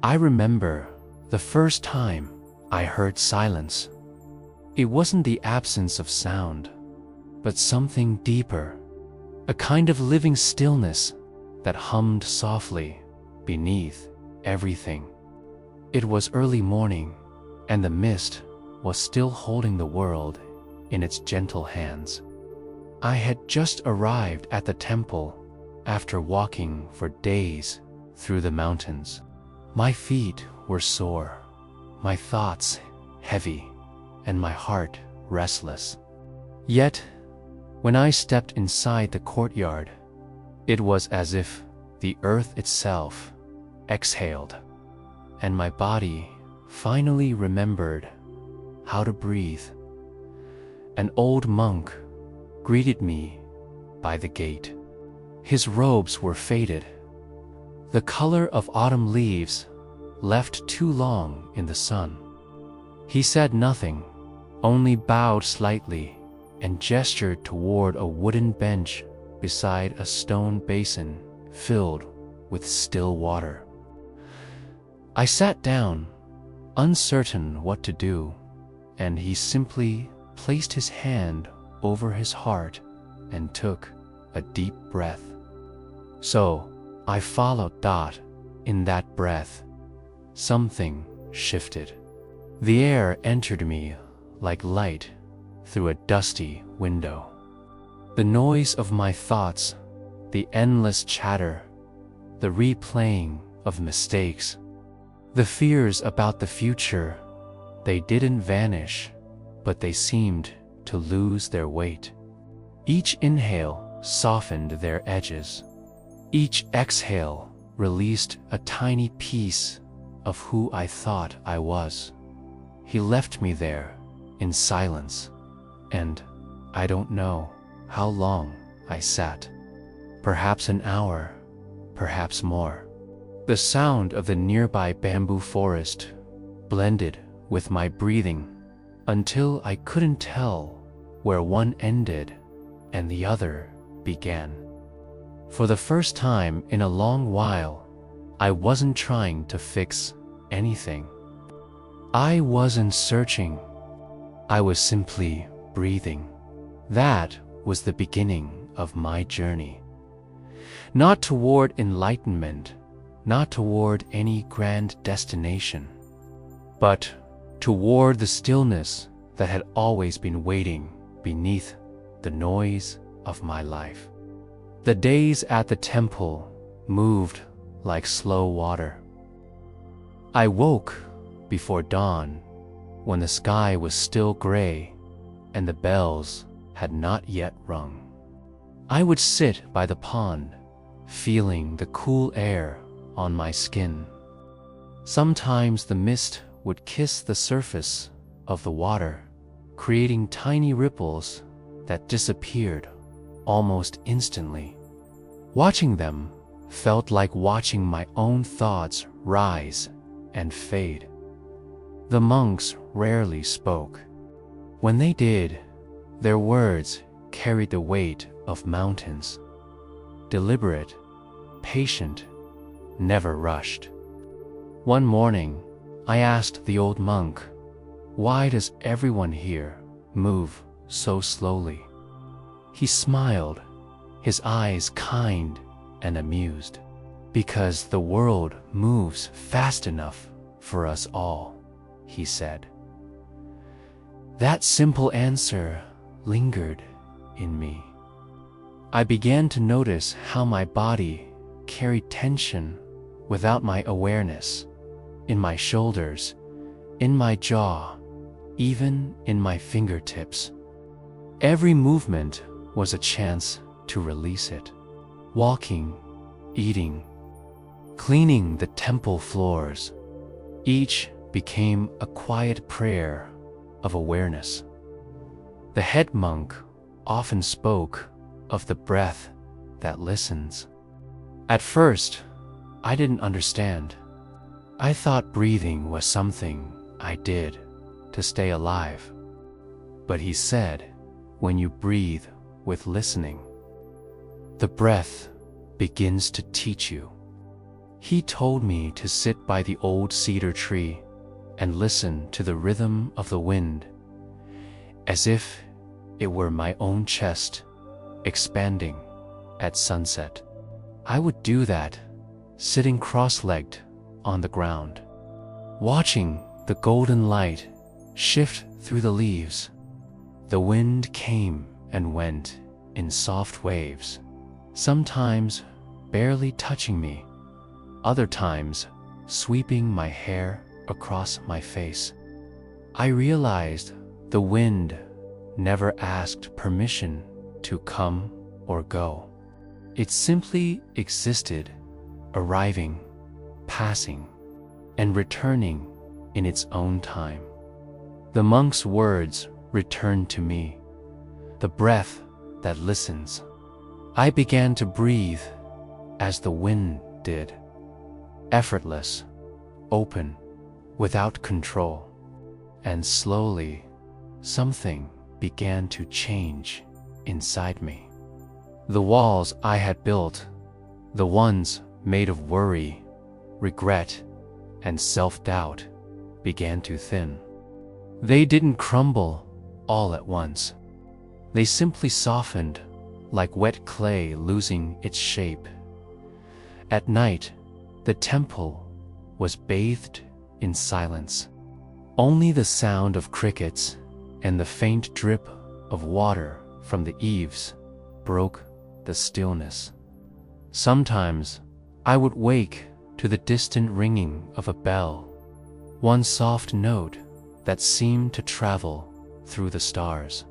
I remember the first time I heard silence. It wasn't the absence of sound, but something deeper, a kind of living stillness that hummed softly beneath everything. It was early morning, and the mist was still holding the world in its gentle hands. I had just arrived at the temple after walking for days through the mountains. My feet were sore, my thoughts heavy, and my heart restless. Yet, when I stepped inside the courtyard, it was as if the earth itself exhaled, and my body finally remembered how to breathe. An old monk greeted me by the gate. His robes were faded, the color of autumn leaves left too long in the sun. He said nothing, only bowed slightly and gestured toward a wooden bench beside a stone basin filled with still water. I sat down, uncertain what to do, and he simply placed his hand over his heart and took a deep breath. So I followed Dot in that breath. Something shifted. The air entered me like light through a dusty window. The noise of my thoughts, the endless chatter, the replaying of mistakes, the fears about the future, they didn't vanish, but they seemed to lose their weight. Each inhale softened their edges. Each exhale released a tiny piece of who I thought I was. He left me there in silence, and I don't know how long I sat. Perhaps an hour, perhaps more. The sound of the nearby bamboo forest blended with my breathing until I couldn't tell where one ended and the other began. For the first time in a long while, I wasn't trying to fix anything. I wasn't searching. I was simply breathing. That was the beginning of my journey. Not toward enlightenment, not toward any grand destination, but toward the stillness that had always been waiting beneath the noise of my life. The days at the temple moved like slow water. I woke before dawn, when the sky was still gray and the bells had not yet rung. I would sit by the pond, feeling the cool air on my skin. Sometimes the mist would kiss the surface of the water, creating tiny ripples that disappeared almost instantly. Watching them felt like watching my own thoughts rise and fade. The monks rarely spoke. When they did, their words carried the weight of mountains. Deliberate, patient, never rushed. One morning, I asked the old monk, "Why does everyone here move so slowly?" He smiled, his eyes kind and amused. "Because the world moves fast enough for us all," he said. That simple answer lingered in me. I began to notice how my body carried tension without my awareness, in my shoulders, in my jaw, even in my fingertips. Every movement was a chance to release it. Walking, eating, cleaning the temple floors, each became a quiet prayer of awareness. The head monk often spoke of the breath that listens. At first, I didn't understand. I thought breathing was something I did to stay alive. But he said, when you breathe with listening, the breath begins to teach you. He told me to sit by the old cedar tree and listen to the rhythm of the wind, as if it were my own chest expanding at sunset. I would do that, sitting cross-legged on the ground, watching the golden light shift through the leaves. The wind came and went in soft waves, sometimes barely touching me, other times sweeping my hair across my face. I realized the wind never asked permission to come or go. It simply existed, arriving, passing, and returning in its own time. The monk's words returned to me, the breath that listens. I began to breathe as the wind did, effortless, open, without control. And slowly, something began to change inside me. The walls I had built, the ones made of worry, regret, and self-doubt, began to thin. They didn't crumble all at once. They simply softened, like wet clay losing its shape. At night, the temple was bathed in silence. Only the sound of crickets and the faint drip of water from the eaves broke the stillness. Sometimes I would wake to the distant ringing of a bell, one soft note that seemed to travel through the stars.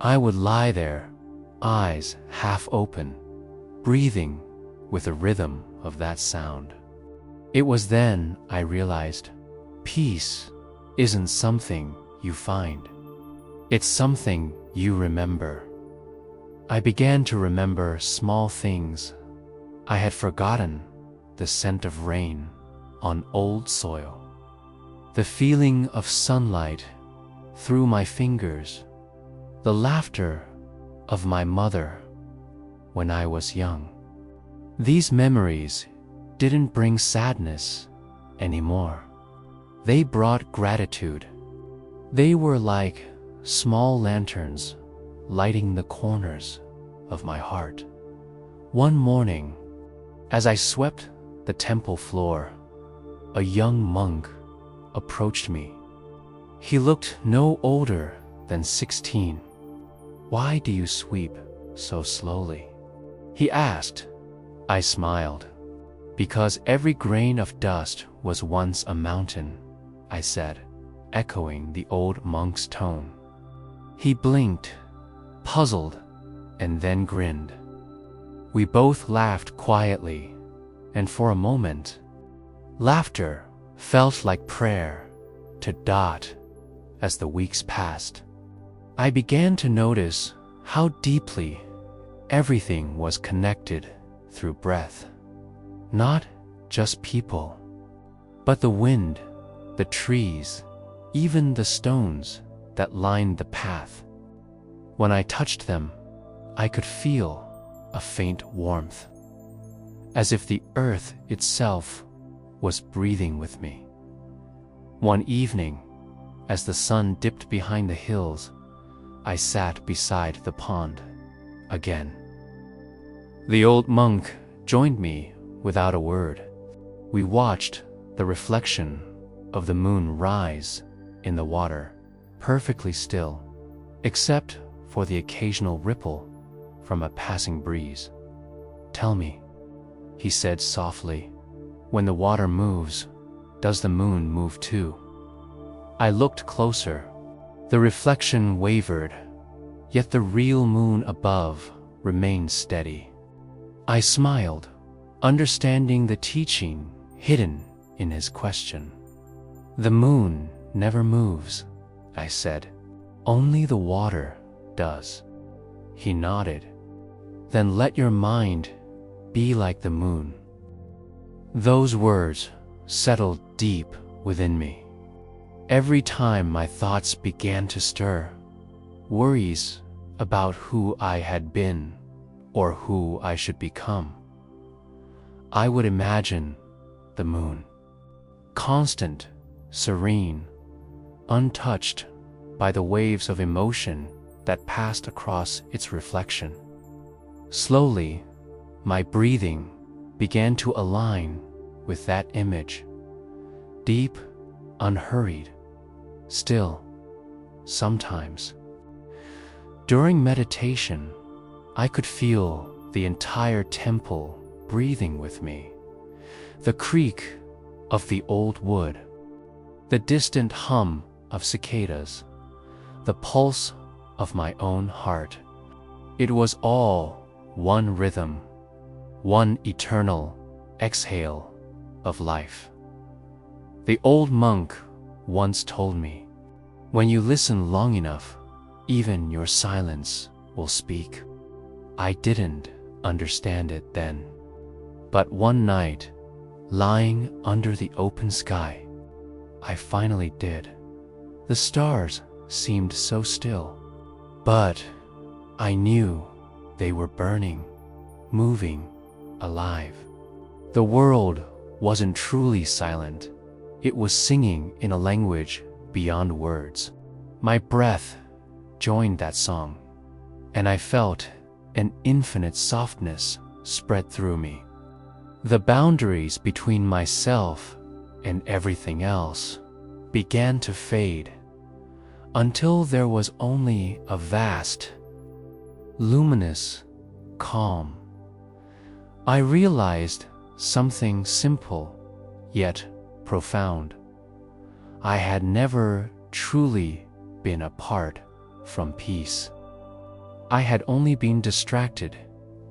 I would lie there, eyes half open, breathing with the rhythm of that sound. It was then I realized peace isn't something you find. It's something you remember. I began to remember small things. I had forgotten the scent of rain on old soil, the feeling of sunlight through my fingers, the laughter of my mother when I was young. These memories didn't bring sadness anymore. They brought gratitude. They were like small lanterns lighting the corners of my heart. One morning, as I swept the temple floor, a young monk approached me. He looked no older than 16. "Why do you sweep so slowly?" he asked. I smiled. "Because every grain of dust was once a mountain," I said, echoing the old monk's tone. He blinked, puzzled, and then grinned. We both laughed quietly, and for a moment, laughter felt like prayer to Dot as the weeks passed. I began to notice how deeply everything was connected through breath. Not just people, but the wind, the trees, even the stones that lined the path. When I touched them, I could feel a faint warmth, as if the earth itself was breathing with me. One evening, as the sun dipped behind the hills, I sat beside the pond again. The old monk joined me without a word. We watched the reflection of the moon rise in the water, perfectly still, except for the occasional ripple from a passing breeze. "Tell me," he said softly, "when the water moves, does the moon move too?" I looked closer. The reflection wavered, yet the real moon above remained steady. I smiled, understanding the teaching hidden in his question. "The moon never moves," I said. "Only the water does." He nodded. "Then let your mind be like the moon." Those words settled deep within me. Every time my thoughts began to stir, worries about who I had been or who I should become, I would imagine the moon, constant, serene, untouched by the waves of emotion that passed across its reflection. Slowly, my breathing began to align with that image, deep, unhurried, still, sometimes. During meditation, I could feel the entire temple breathing with me, the creak of the old wood, the distant hum of cicadas, the pulse of my own heart. It was all one rhythm, one eternal exhale of life. The old monk once told me, when you listen long enough, even your silence will speak. I didn't understand it then. But one night, lying under the open sky, I finally did. The stars seemed so still, but I knew they were burning, moving, alive. The world wasn't truly silent. It was singing in a language beyond words. My breath joined that song, and I felt an infinite softness spread through me. The boundaries between myself and everything else began to fade until there was only a vast, luminous calm. I realized something simple yet profound. I had never truly been apart from peace. I had only been distracted.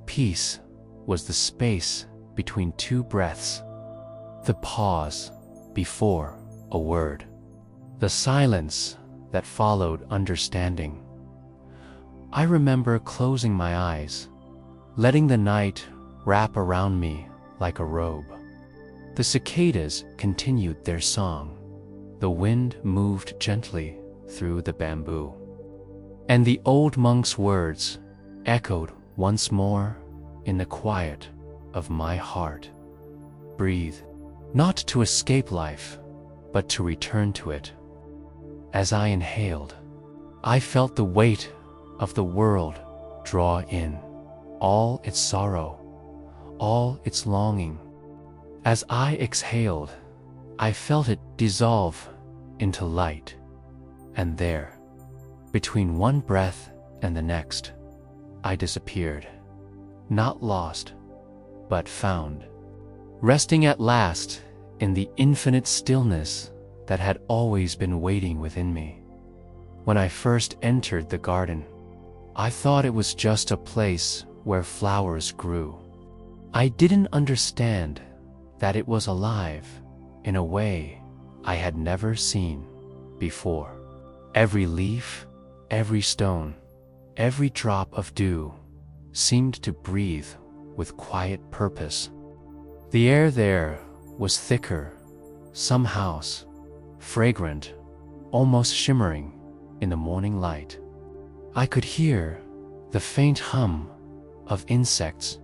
Peace was the space between two breaths, the pause before a word, the silence that followed understanding. I remember closing my eyes, letting the night wrap around me like a robe. The cicadas continued their song. The wind moved gently through the bamboo. And the old monk's words echoed once more in the quiet of my heart. Breathe, not to escape life, but to return to it. As I inhaled, I felt the weight of the world draw in, all its sorrow, all its longing. As I exhaled, I felt it dissolve into light, and there, between one breath and the next, I disappeared, not lost, but found, resting at last in the infinite stillness that had always been waiting within me. When I first entered the garden, I thought it was just a place where flowers grew. I didn't understand that it was alive in a way I had never seen before. Every leaf, every stone, every drop of dew seemed to breathe with quiet purpose. The air there was thicker, somehow fragrant, almost shimmering in the morning light. I could hear the faint hum of insects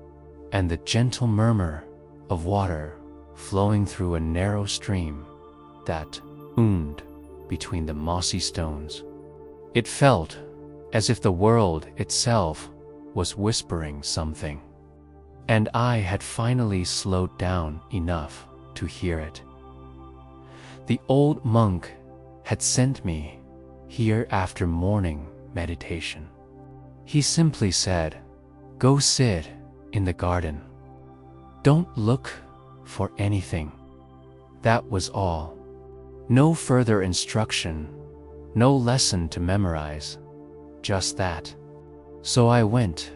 and the gentle murmur of water flowing through a narrow stream that ooned between the mossy stones. It felt as if the world itself was whispering something, and I had finally slowed down enough to hear it. The old monk had sent me here after morning meditation. He simply said, "Go sit in the garden. Don't look for anything." That was all. No further instruction, no lesson to memorize, just that. So I went,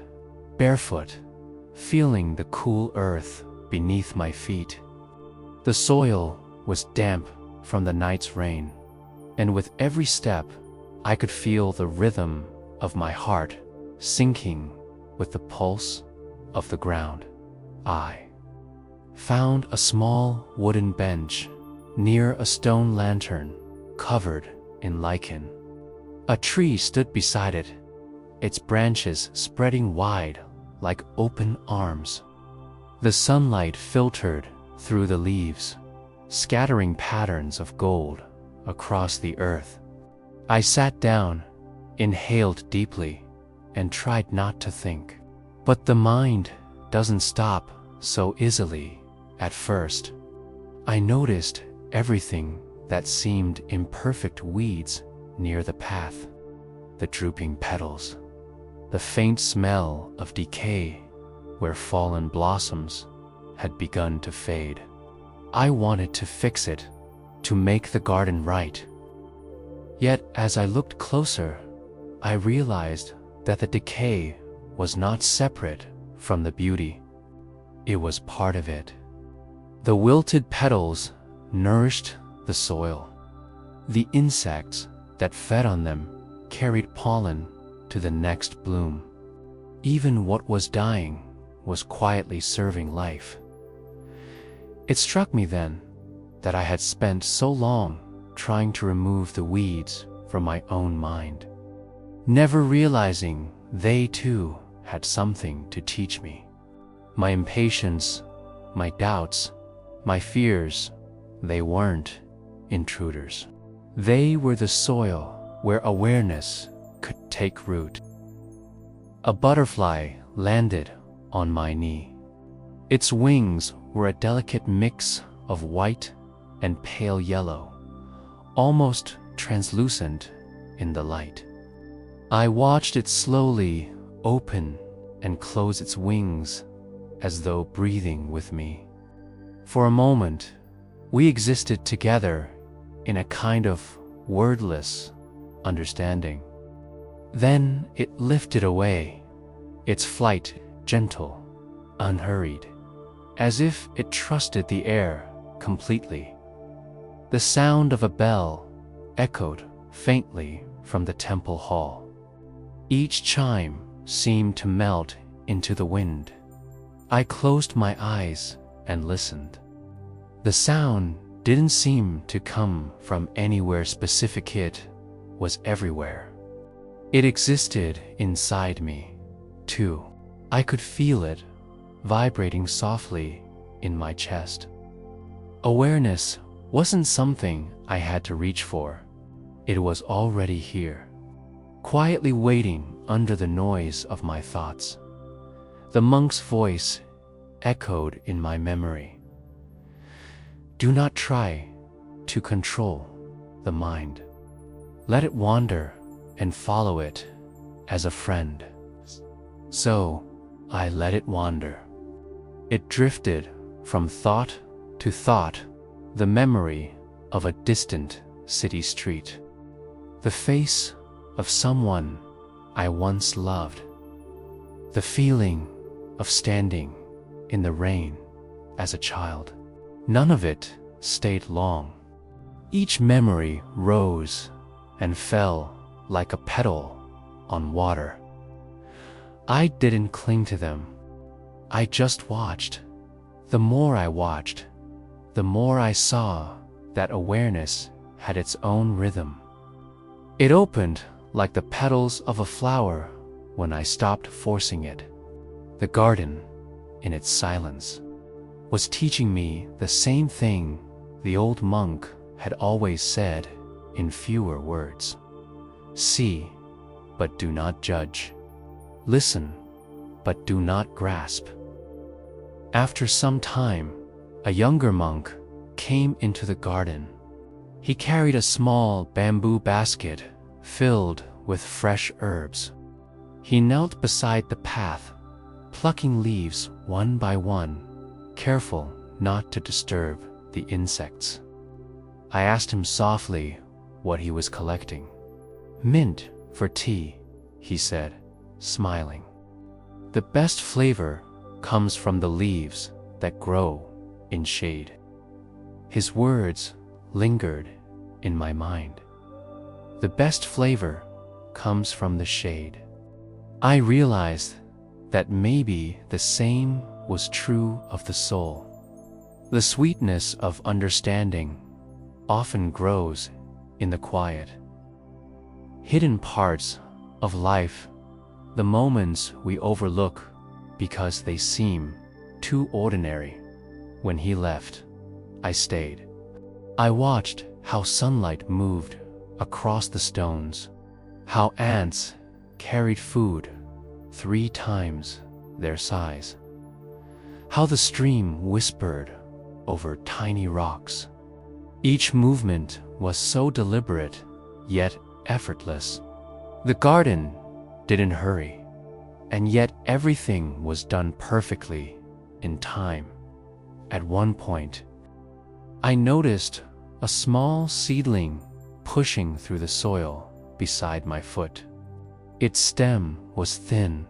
barefoot, feeling the cool earth beneath my feet. The soil was damp from the night's rain, and with every step, I could feel the rhythm of my heart syncing with the pulse of the ground. I found a small wooden bench near a stone lantern covered in lichen. A tree stood beside it, its branches spreading wide like open arms. The sunlight filtered through the leaves, scattering patterns of gold across the earth. I sat down, inhaled deeply, and tried not to think. But the mind doesn't stop so easily at first. I noticed everything that seemed imperfect: weeds near the path, the drooping petals, the faint smell of decay where fallen blossoms had begun to fade. I wanted to fix it, to make the garden right. Yet as I looked closer, I realized that the decay was not separate from the beauty. It was part of it. The wilted petals nourished the soil. The insects that fed on them carried pollen to the next bloom. Even what was dying was quietly serving life. It struck me then that I had spent so long trying to remove the weeds from my own mind, never realizing they too had something to teach me. My impatience, my doubts, my fears, they weren't intruders. They were the soil where awareness could take root. A butterfly landed on my knee. Its wings were a delicate mix of white and pale yellow, almost translucent in the light. I watched it slowly open and close its wings as though breathing with me. For a moment, we existed together in a kind of wordless understanding. Then it lifted away, its flight gentle, unhurried, as if it trusted the air completely. The sound of a bell echoed faintly from the temple hall. Each chime seemed to melt into the wind. I closed my eyes and listened. The sound didn't seem to come from anywhere specific. It was everywhere. It existed inside me, too. I could feel it vibrating softly in my chest. Awareness wasn't something I had to reach for. It was already here, quietly waiting under the noise of my thoughts. The monk's voice echoed in my memory. Do not try to control the mind. Let it wander and follow it as a friend. So I let it wander. It drifted from thought to thought, the memory of a distant city street, the face of someone I once loved, the feeling of standing in the rain as a child. None of it stayed long. Each memory rose and fell like a petal on water. I didn't cling to them. I just watched. The more I watched, the more I saw that awareness had its own rhythm. It opened like the petals of a flower when I stopped forcing it. The garden, in its silence, was teaching me the same thing the old monk had always said in fewer words. See, but do not judge. Listen, but do not grasp. After some time, a younger monk came into the garden. He carried a small bamboo basket filled with fresh herbs. He knelt beside the path, plucking leaves one by one, careful not to disturb the insects. I asked him softly what he was collecting. Mint for tea, he said, smiling. The best flavor comes from the leaves that grow in shade. His words lingered in my mind. The best flavor comes from the shade. I realized that maybe the same was true of the soul. The sweetness of understanding often grows in the quiet. Hidden parts of life, the moments we overlook because they seem too ordinary. When he left, I stayed. I watched how sunlight moved across the stones, how ants carried food 3 times their size, how the stream whispered over tiny rocks. Each movement was so deliberate, yet effortless. The garden didn't hurry, and yet everything was done perfectly in time. At one point, I noticed a small seedling pushing through the soil beside my foot. Its stem was thin,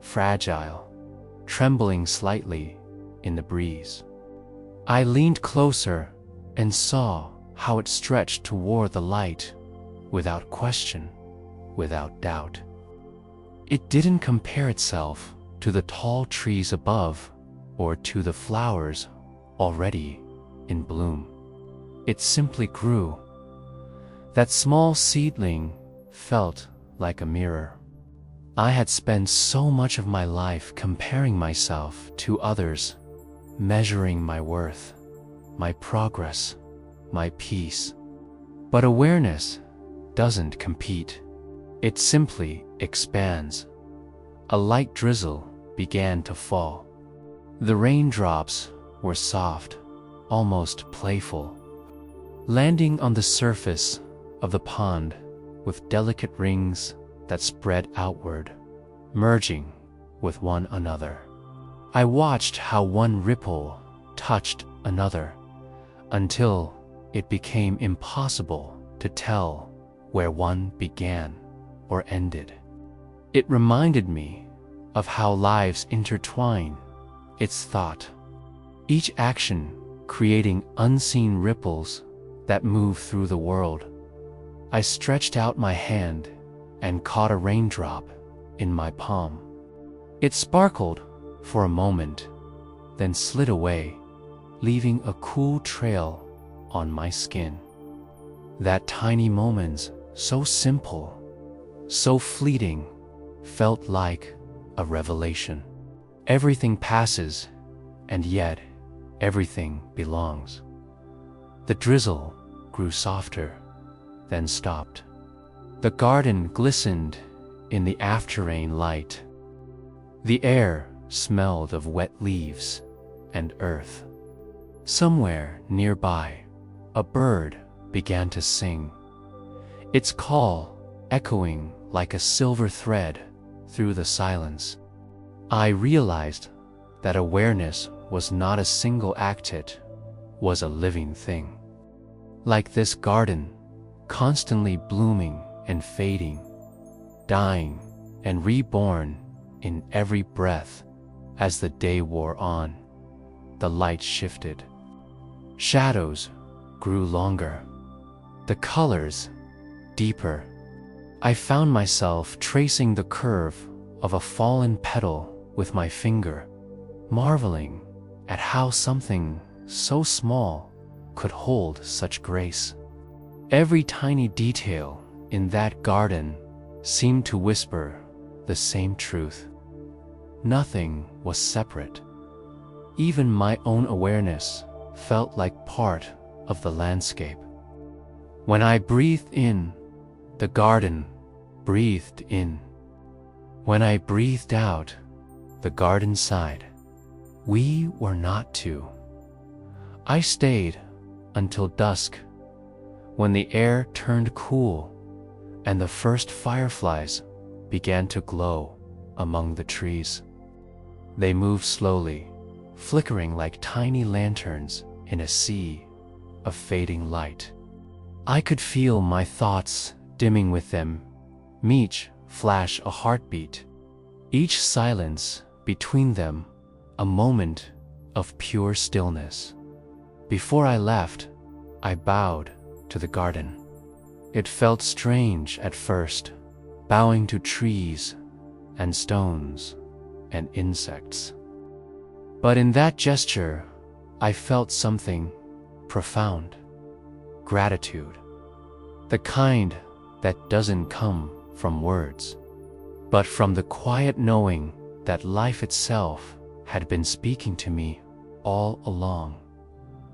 fragile, trembling slightly in the breeze. I leaned closer and saw how it stretched toward the light, without question, without doubt. It didn't compare itself to the tall trees above or to the flowers already in bloom. It simply grew. That small seedling felt like a mirror. I had spent so much of my life comparing myself to others, measuring my worth, my progress, my peace. But awareness doesn't compete. It simply expands. A light drizzle began to fall. The raindrops were soft, almost playful, landing on the surface of the pond with delicate rings that spread outward, merging with one another. I watched how one ripple touched another until it became impossible to tell where one began or ended. It reminded me of how lives intertwine. Its thought, each action creating unseen ripples that move through the world. I stretched out my hand and caught a raindrop in my palm. It sparkled for a moment, then slid away, leaving a cool trail on my skin. That tiny moment, so simple, so fleeting, felt like a revelation. Everything passes, and yet everything belongs. The drizzle grew softer, then stopped. The garden glistened in the after-rain light. The air smelled of wet leaves and earth. Somewhere nearby, a bird began to sing, its call echoing like a silver thread through the silence. I realized that awareness was not a single act, it was a living thing. Like this garden, constantly blooming and fading, dying and reborn in every breath. As the day wore on, the light shifted. Shadows grew longer, the colors deeper. I found myself tracing the curve of a fallen petal with my finger, marveling at how something so small could hold such grace. Every tiny detail in that garden seemed to whisper the same truth. Nothing was separate. Even my own awareness felt like part of the landscape. When I breathed in, the garden breathed in. When I breathed out, the garden sighed. We were not two. I stayed until dusk, when the air turned cool and the first fireflies began to glow among the trees. They moved slowly, flickering like tiny lanterns in a sea of fading light. I could feel my thoughts dimming with them, each flash a heartbeat, each silence between them a moment of pure stillness. Before I left, I bowed to the garden. It felt strange at first, bowing to trees and stones and insects. But in that gesture, I felt something profound. Gratitude. The kind that doesn't come from words, but from the quiet knowing that life itself had been speaking to me all along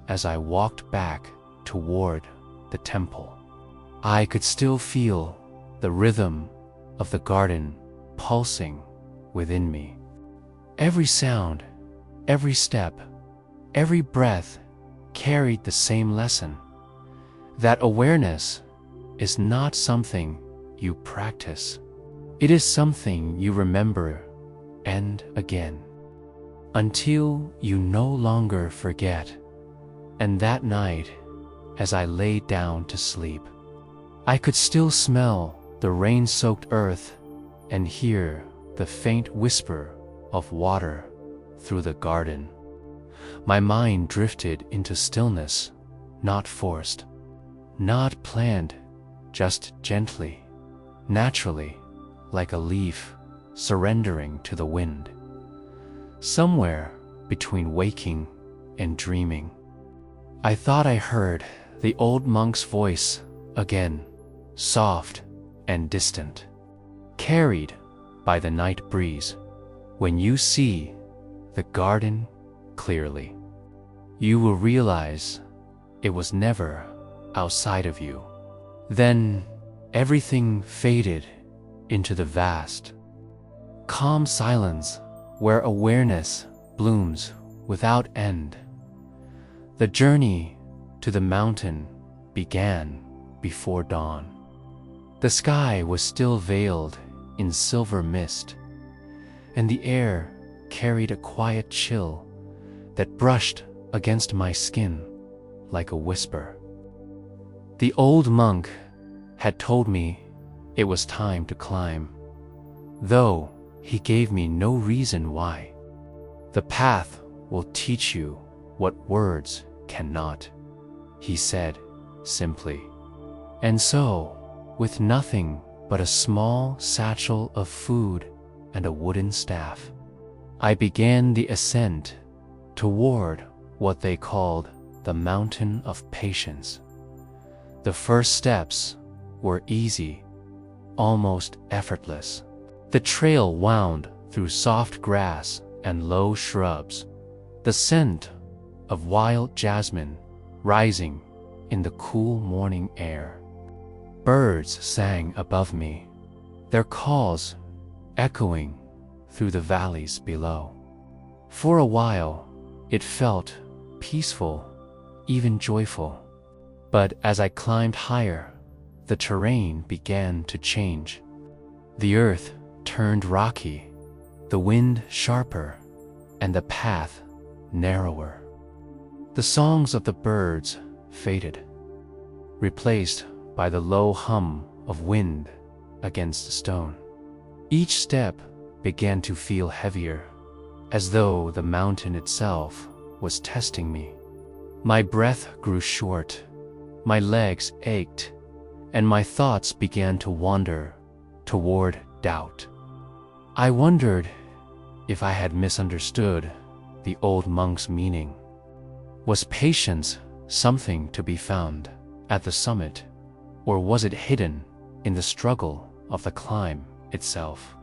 as I walked back toward the temple. I could still feel the rhythm of the garden pulsing within me. Every sound, every step, every breath carried the same lesson: that awareness is not something you practice. It is something you remember and again, until you no longer forget. And that night, as I lay down to sleep, I could still smell the rain-soaked earth and hear the faint whisper of water through the garden. My mind drifted into stillness, not forced, not planned, just gently, naturally, like a leaf surrendering to the wind. Somewhere between waking and dreaming, I thought I heard the old monk's voice again, soft and distant, carried by the night breeze. When you see the garden clearly, you will realize it was never outside of you. Then everything faded into the vast, calm silence where awareness blooms without end. The journey to the mountain began before dawn. The sky was still veiled in silver mist, and the air carried a quiet chill that brushed against my skin like a whisper. The old monk had told me it was time to climb, though he gave me no reason why. The path will teach you what words cannot, he said simply. And so, with nothing but a small satchel of food and a wooden staff, I began the ascent toward what they called the Mountain of Patience. The first steps were easy, almost effortless. The trail wound through soft grass and low shrubs, the scent of wild jasmine rising in the cool morning air. Birds sang above me, their calls echoing through the valleys below. For a while, it felt peaceful, even joyful. But as I climbed higher, the terrain began to change. The earth turned rocky, the wind sharper, and the path narrower. The songs of the birds faded, replaced by the low hum of wind against stone. Each step began to feel heavier, as though the mountain itself was testing me. My breath grew short, my legs ached, and my thoughts began to wander toward doubt. I wondered if I had misunderstood the old monk's meaning. Was patience something to be found at the summit, or was it hidden in the struggle of the climb itself?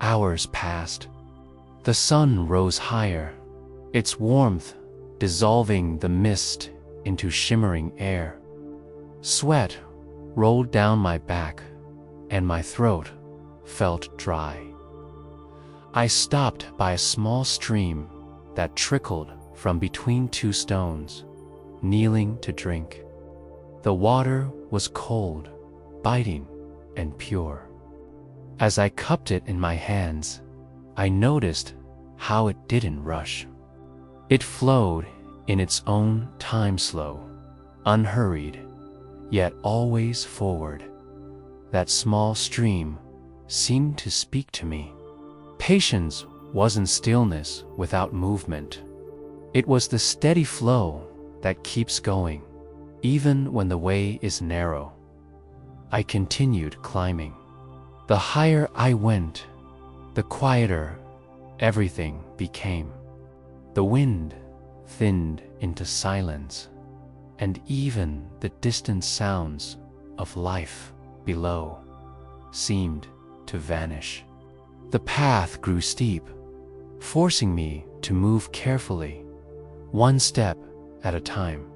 Hours passed. The sun rose higher, its warmth dissolving the mist into shimmering air. Sweat rolled down my back, and my throat felt dry. I stopped by a small stream that trickled from between two stones, kneeling to drink. The water was cold, biting, and pure. As I cupped it in my hands, I noticed how it didn't rush. It flowed in its own time, slow, unhurried, yet always forward. That small stream seemed to speak to me. Patience wasn't stillness without movement. It was the steady flow that keeps going, even when the way is narrow. I continued climbing. The higher I went, the quieter everything became. The wind thinned into silence, and even the distant sounds of life below seemed to vanish. The path grew steep, forcing me to move carefully, one step at a time.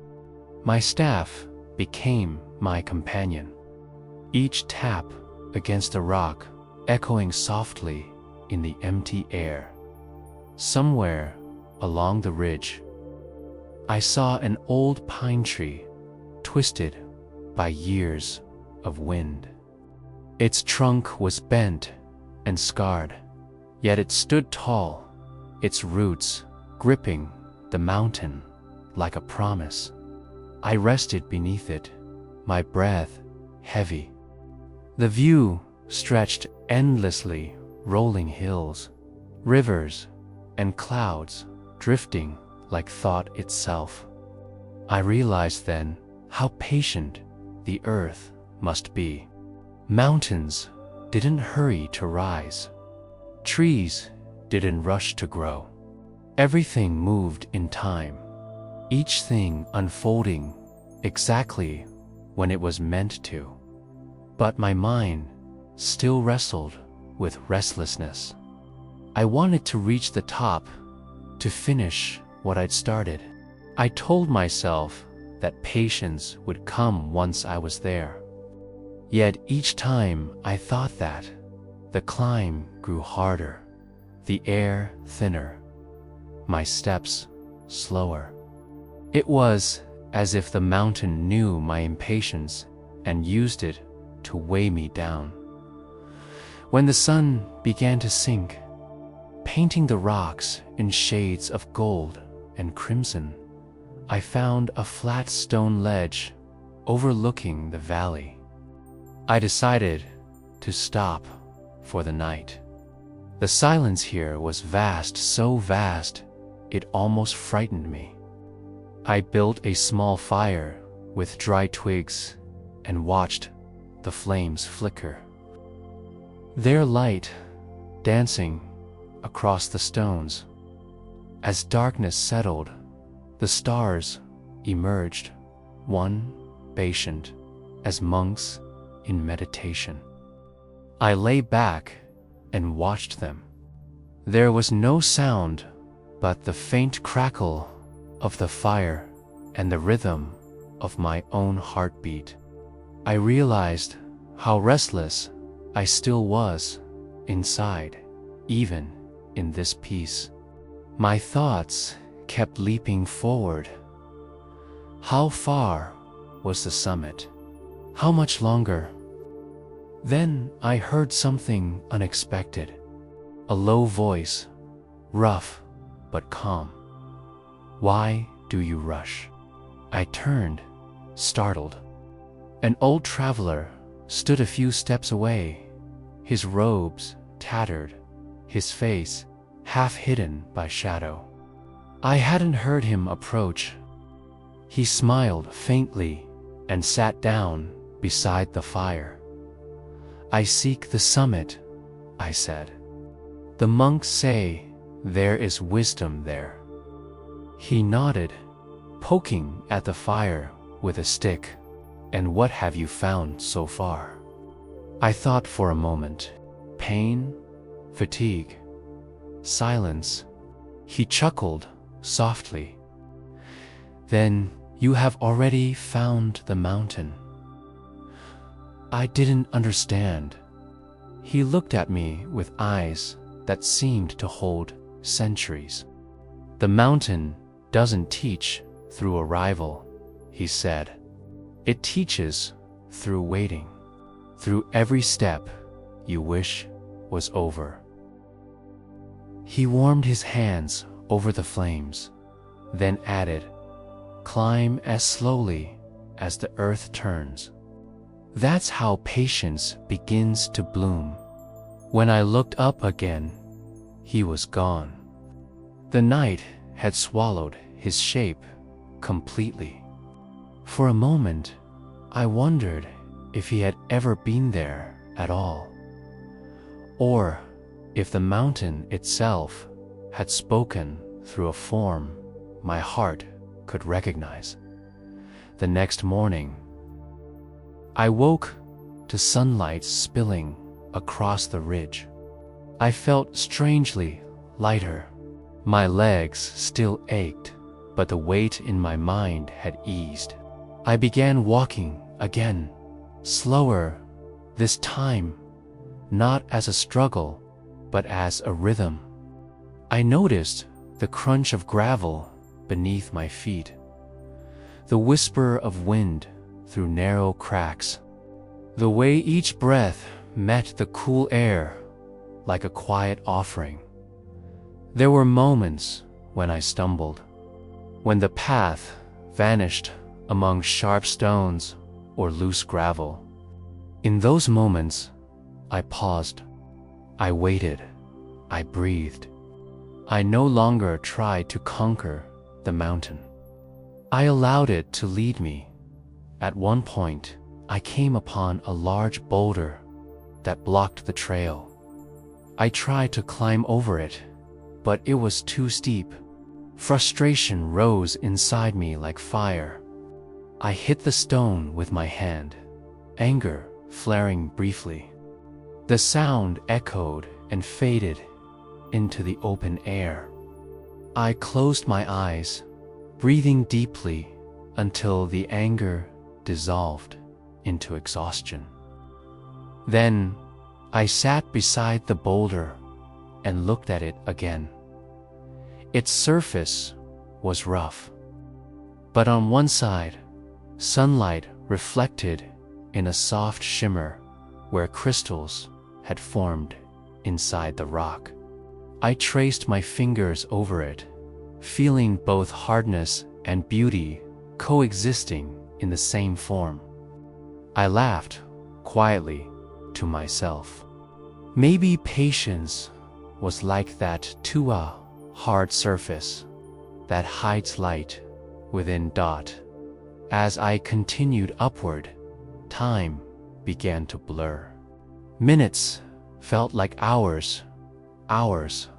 My staff became my companion, each tap against a rock echoing softly in the empty air. Somewhere along the ridge, I saw an old pine tree twisted by years of wind. Its trunk was bent and scarred, yet it stood tall, its roots gripping the mountain like a promise. I rested beneath it, my breath heavy. The view stretched endlessly, rolling hills, rivers, and clouds drifting like thought itself. I realized then how patient the earth must be. Mountains didn't hurry to rise. Trees didn't rush to grow. Everything moved in time, each thing unfolding exactly when it was meant to. But my mind still wrestled with restlessness. I wanted to reach the top, to finish what I'd started. I told myself that patience would come once I was there. Yet each time I thought that, the climb grew harder, the air thinner, my steps slower. It was as if the mountain knew my impatience and used it to weigh me down. When the sun began to sink, painting the rocks in shades of gold and crimson, I found a flat stone ledge overlooking the valley. I decided to stop for the night. The silence here was vast, so vast, it almost frightened me. I built a small fire with dry twigs and watched the flames flicker, their light dancing across the stones. As darkness settled, the stars emerged, one patient as monks in meditation. I lay back and watched them. There was no sound but the faint crackle of the fire and the rhythm of my own heartbeat. I realized how restless I still was inside, even in this peace. My thoughts kept leaping forward. How far was the summit? How much longer? Then I heard something unexpected. A low voice, rough but calm. "Why do you rush?" I turned, startled. An old traveler stood a few steps away, his robes tattered, his face half hidden by shadow. I hadn't heard him approach. He smiled faintly and sat down beside the fire. "I seek the summit," I said. "The monks say there is wisdom there." He nodded, poking at the fire with a stick. "And what have you found so far?" I thought for a moment. Pain, fatigue, silence. He chuckled softly. "Then you have already found the mountain." I didn't understand. He looked at me with eyes that seemed to hold centuries. "The mountain doesn't teach through arrival," he said. "It teaches through waiting, through every step you wish was over." He warmed his hands over the flames, then added, "Climb as slowly as the earth turns." That's how patience begins to bloom. When I looked up again, he was gone. The night had swallowed his shape completely. For a moment, I wondered if he had ever been there at all, or if the mountain itself had spoken through a form my heart could recognize. The next morning, I woke to sunlight spilling across the ridge. I felt strangely lighter, My legs still ached, but the weight in my mind had eased. I began walking again, slower, this time, not as a struggle, but as a rhythm. I noticed the crunch of gravel beneath my feet, the whisper of wind through narrow cracks, the way each breath met the cool air like a quiet offering. There were moments when I stumbled, when the path vanished among sharp stones or loose gravel. In those moments, I paused, I waited, I breathed. I no longer tried to conquer the mountain. I allowed it to lead me. At one point, I came upon a large boulder that blocked the trail. I tried to climb over it, but it was too steep. Frustration rose inside me like fire. I hit the stone with my hand, anger flaring briefly. The sound echoed and faded into the open air. I closed my eyes, breathing deeply until the anger dissolved into exhaustion. Then I sat beside the boulder and looked at it again. Its surface was rough, but on one side, sunlight reflected in a soft shimmer where crystals had formed inside the rock. I traced my fingers over it, feeling both hardness and beauty coexisting in the same form. I laughed quietly to myself. Maybe patience was like that too, a hard surface that hides light within dot. As I continued upward, time began to blur. Minutes felt like hours, hours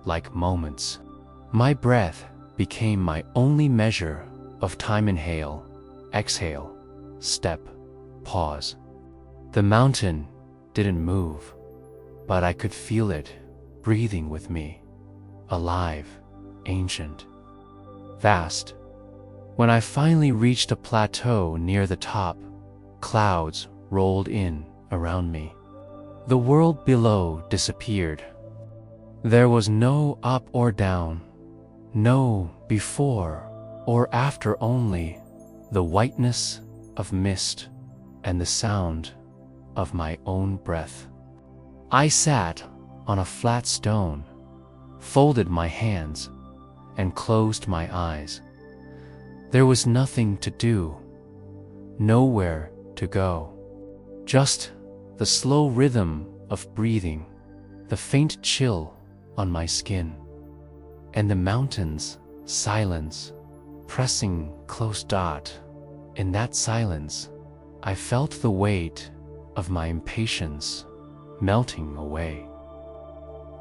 like moments. My breath became my only measure of time. Inhale, exhale, step, pause. The mountain didn't move, but I could feel it breathing with me, alive, ancient, vast. When I finally reached a plateau near the top, clouds rolled in around me. The world below disappeared. There was no up or down, no before or after, only the whiteness of mist and the sound of my own breath. I sat on a flat stone, folded my hands, and closed my eyes. There was nothing to do, nowhere to go. Just the slow rhythm of breathing, the faint chill on my skin, and the mountain's silence pressing close. In that silence, I felt the weight of my impatience melting away.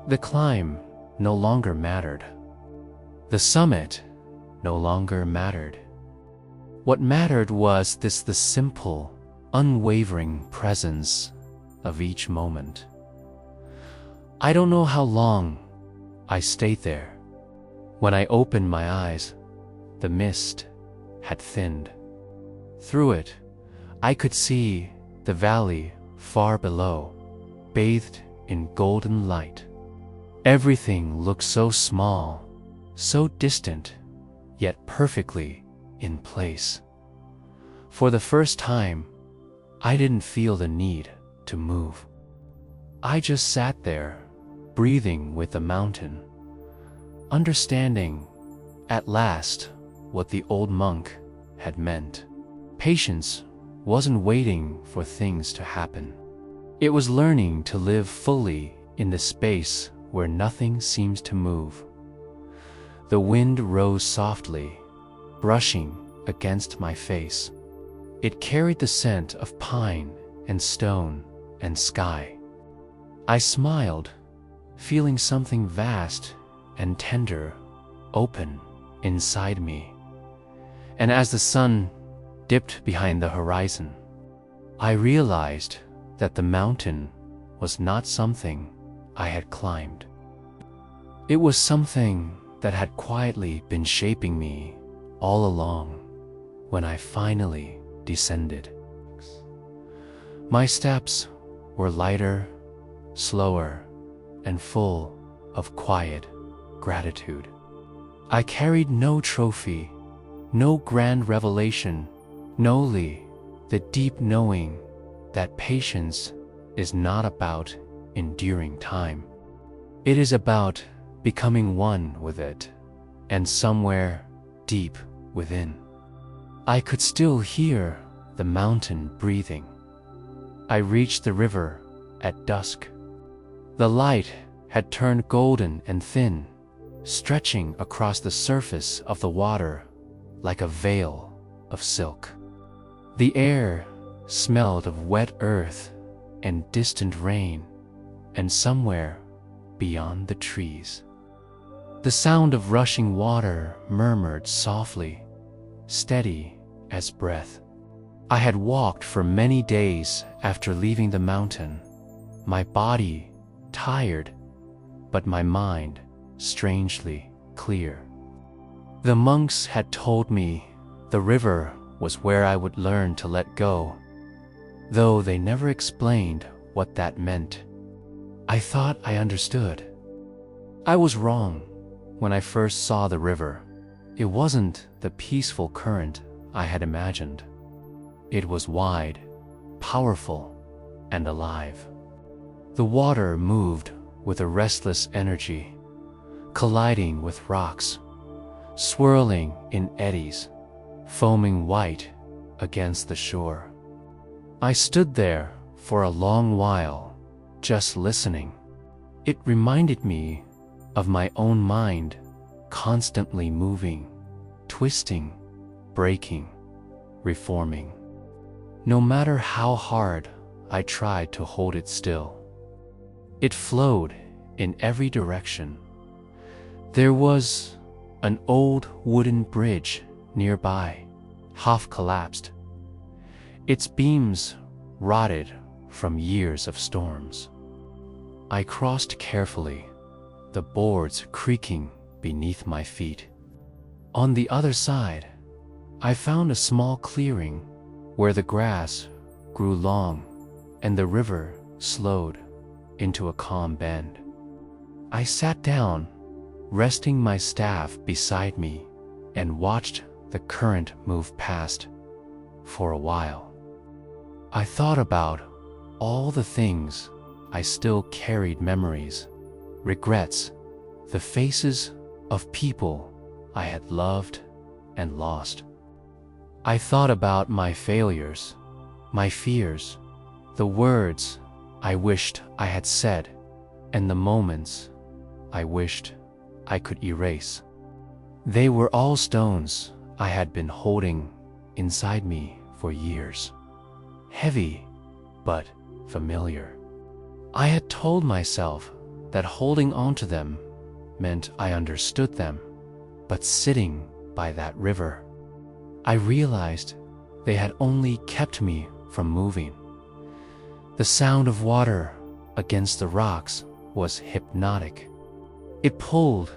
The climb no longer mattered. The summit no longer mattered. What mattered was the simple, unwavering presence of each moment. I don't know how long I stayed there. When I opened my eyes, the mist had thinned. Through it, I could see the valley far below, bathed in golden light. Everything looked so small, so distant, yet perfectly in place. For the first time, I didn't feel the need to move. I just sat there, breathing with the mountain, understanding, at last, what the old monk had meant. Patience wasn't waiting for things to happen. It was learning to live fully in the space where nothing seems to move. The wind rose softly, brushing against my face. It carried the scent of pine and stone and sky. I smiled, feeling something vast and tender open inside me. And as the sun dipped behind the horizon, I realized that the mountain was not something I had climbed. It was something that had quietly been shaping me all along when I finally descended. My steps were lighter, slower, and full of quiet gratitude. I carried no trophy, no grand revelation, only the deep knowing that patience is not about enduring time. It is about becoming one with it, and somewhere deep within, I could still hear the mountain breathing. I reached the river at dusk. The light had turned golden and thin, stretching across the surface of the water like a veil of silk. The air smelled of wet earth and distant rain, and somewhere beyond the trees, the sound of rushing water murmured softly, steady as breath. I had walked for many days after leaving the mountain, my body tired, but my mind strangely clear. The monks had told me the river was where I would learn to let go, though they never explained what that meant. I thought I understood. I was wrong. When I first saw the river, it wasn't the peaceful current I had imagined. It was wide, powerful, and alive. The water moved with a restless energy, colliding with rocks, swirling in eddies, foaming white against the shore. I stood there for a long while, just listening. It reminded me of my own mind, constantly moving, twisting, breaking, reforming. No matter how hard I tried to hold it still, it flowed in every direction. There was an old wooden bridge nearby, half collapsed, its beams rotted from years of storms. I crossed carefully, the boards creaking beneath my feet. On the other side, I found a small clearing where the grass grew long and the river slowed into a calm bend. I sat down, resting my staff beside me, and watched the current move past. For a while, I thought about all the things I still carried: memories, regrets, the faces of people I had loved and lost. I thought about my failures, my fears, the words I wished I had said, and the moments I wished I could erase. They were all stones I had been holding inside me for years, heavy but familiar. I had told myself that holding on to them meant I understood them, but sitting by that river, I realized they had only kept me from moving. The sound of water against the rocks was hypnotic. It pulled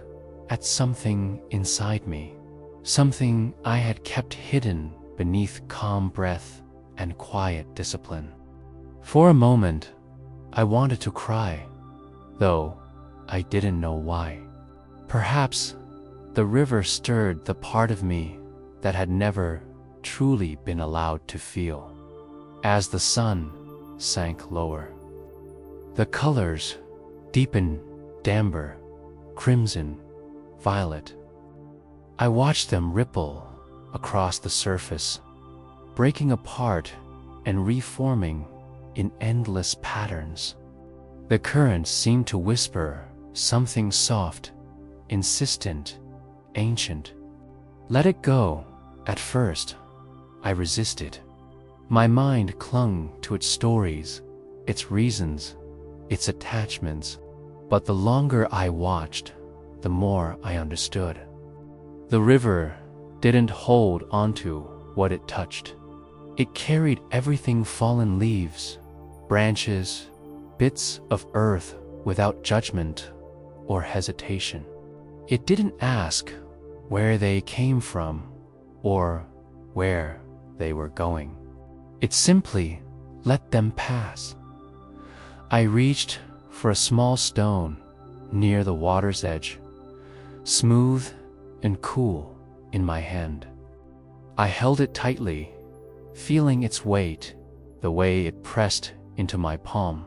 at something inside me, something I had kept hidden beneath calm breath and quiet discipline. For a moment, I wanted to cry, though I didn't know why. Perhaps the river stirred the part of me that had never truly been allowed to feel. As the sun sank lower, the colors deepened: amber, crimson, violet. I watched them ripple across the surface, breaking apart and reforming in endless patterns. The current seemed to whisper something soft, insistent, ancient. Let it go. At first, I resisted. My mind clung to its stories, its reasons, its attachments. But the longer I watched, the more I understood. The river didn't hold onto what it touched. It carried everything: fallen leaves, branches, bits of earth, without judgment or hesitation. It didn't ask where they came from or where they were going. It simply let them pass. I reached for a small stone near the water's edge, smooth and cool in my hand. I held it tightly, feeling its weight, the way it pressed into my palm.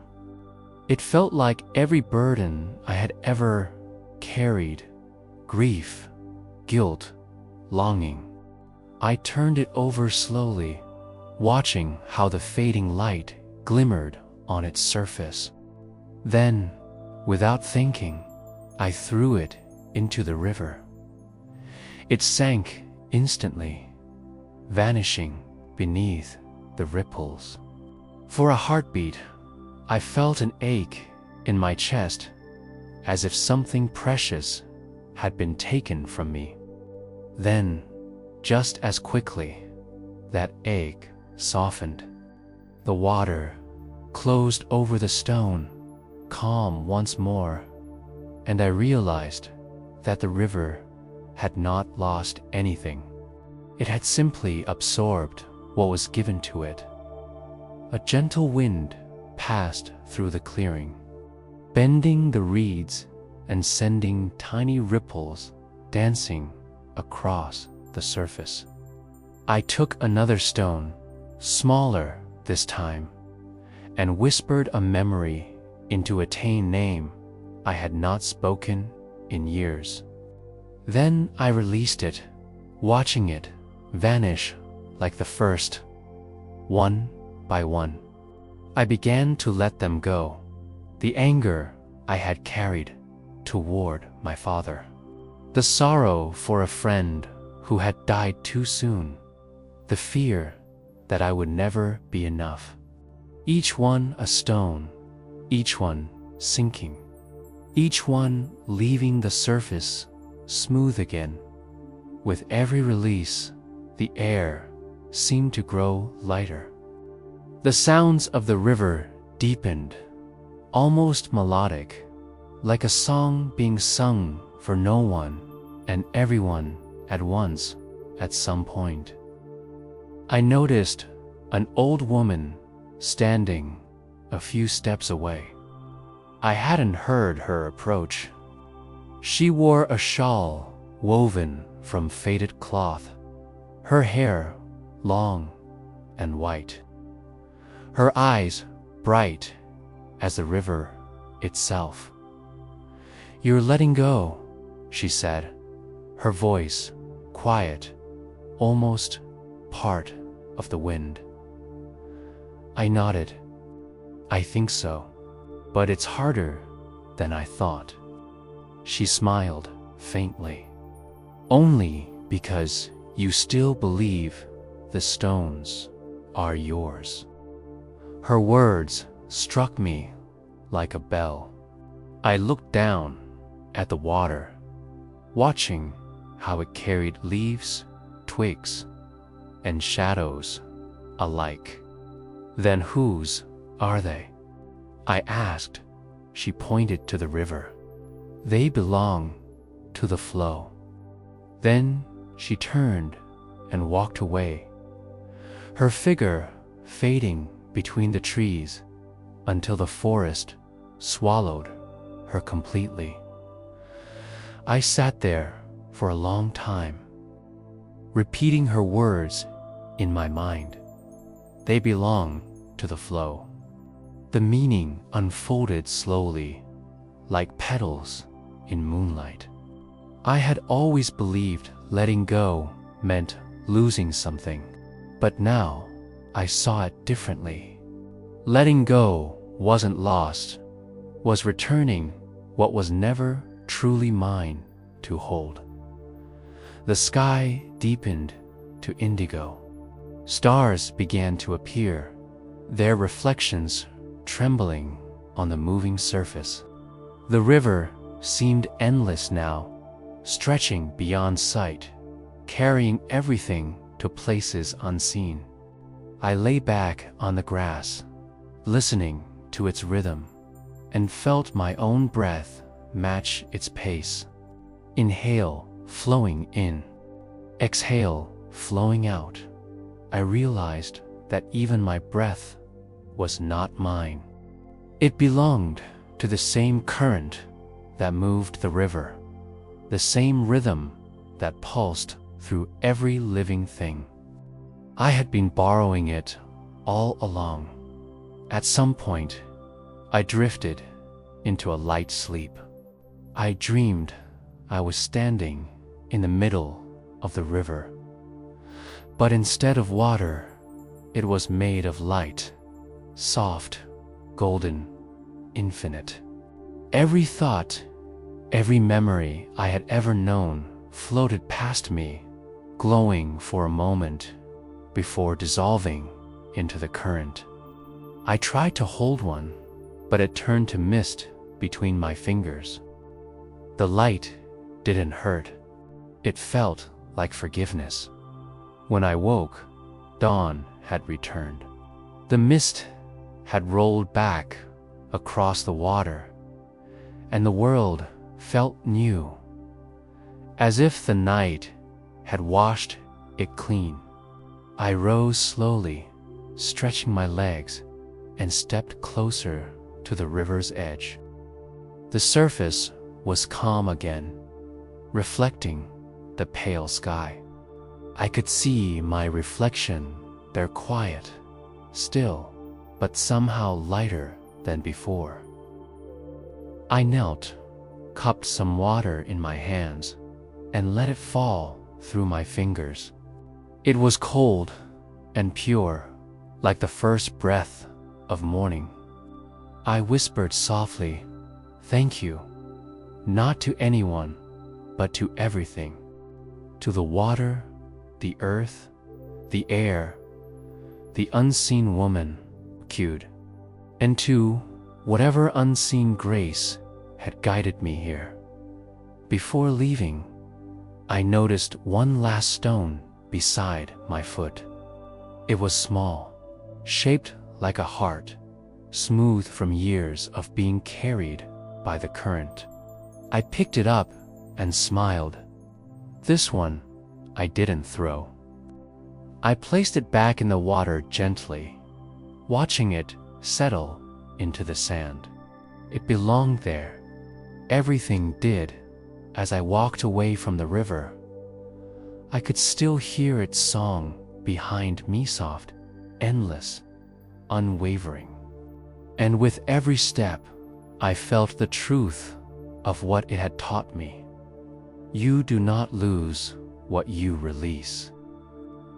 It felt like every burden I had ever carried, grief, guilt, longing. I turned it over slowly, watching how the fading light glimmered on its surface. Then, without thinking, I threw it into the river. It sank instantly, vanishing beneath the ripples. For a heartbeat, I felt an ache in my chest, as if something precious had been taken from me. Then, just as quickly, that ache softened. The water closed over the stone, calm once more, and I realized that the river had not lost anything. It had simply absorbed what was given to it. A gentle wind passed through the clearing, bending the reeds and sending tiny ripples dancing across the surface. I took another stone, smaller this time, and whispered a memory into a tame name I had not spoken in years. Then I released it, watching it vanish like the first, one by one. I began to let them go, the anger I had carried toward my father, the sorrow for a friend who had died too soon, the fear that I would never be enough. Each one a stone, each one sinking, each one leaving the surface smooth again. With every release, the air seemed to grow lighter. The sounds of the river deepened, almost melodic, like a song being sung for no one and everyone at once at some point. I noticed an old woman standing a few steps away. I hadn't heard her approach. She wore a shawl woven from faded cloth, her hair long and white, her eyes bright as the river itself. "You're letting go," she said, her voice quiet, almost part of the wind. I nodded. "I think so, but it's harder than I thought." She smiled faintly. "Only because you still believe the stones are yours." Her words struck me like a bell. I looked down at the water, watching how it carried leaves, twigs, and shadows alike. "Then whose are they?" I asked. She pointed to the river. "They belong to the flow." Then she turned and walked away, her figure fading between the trees until the forest swallowed her completely. I sat there for a long time, repeating her words in my mind. They belong to the flow. The meaning unfolded slowly, like petals in moonlight. I had always believed letting go meant losing something, but now I saw it differently. Letting go wasn't lost, was returning what was never truly mine to hold. The sky deepened to indigo. Stars began to appear, their reflections trembling on the moving surface. The river seemed endless now, stretching beyond sight, carrying everything to places unseen. I lay back on the grass, listening to its rhythm, and felt my own breath match its pace. Inhale, flowing in. Exhale, flowing out. I realized that even my breath was not mine. It belonged to the same current that moved the river, the same rhythm that pulsed through every living thing. I had been borrowing it all along. At some point, I drifted into a light sleep. I dreamed I was standing in the middle of the river, but instead of water, it was made of light, soft, golden, infinite. Every thought, every memory I had ever known floated past me, glowing for a moment before dissolving into the current. I tried to hold one, but it turned to mist between my fingers. The light didn't hurt. It felt like forgiveness. When I woke, dawn had returned. The mist had rolled back across the water, and the world felt new, as if the night had washed it clean. I rose slowly, stretching my legs, and stepped closer to the river's edge. The surface was calm again, reflecting the pale sky. I could see my reflection there, quiet, still, but somehow lighter than before. I knelt, cupped some water in my hands, and let it fall through my fingers. It was cold and pure, like the first breath of morning. I whispered softly, "Thank you," not to anyone, but to everything. To the water, the earth, the air, the unseen woman, cued, and to whatever unseen grace had guided me here. Before leaving, I noticed one last stone beside my foot. It was small, shaped like a heart, smooth from years of being carried by the current. I picked it up and smiled. This one I didn't throw. I placed it back in the water gently, watching it settle into the sand. It belonged there. Everything did. As I walked away from the river, I could still hear its song behind me, soft, endless, unwavering. And with every step, I felt the truth of what it had taught me. You do not lose what you release.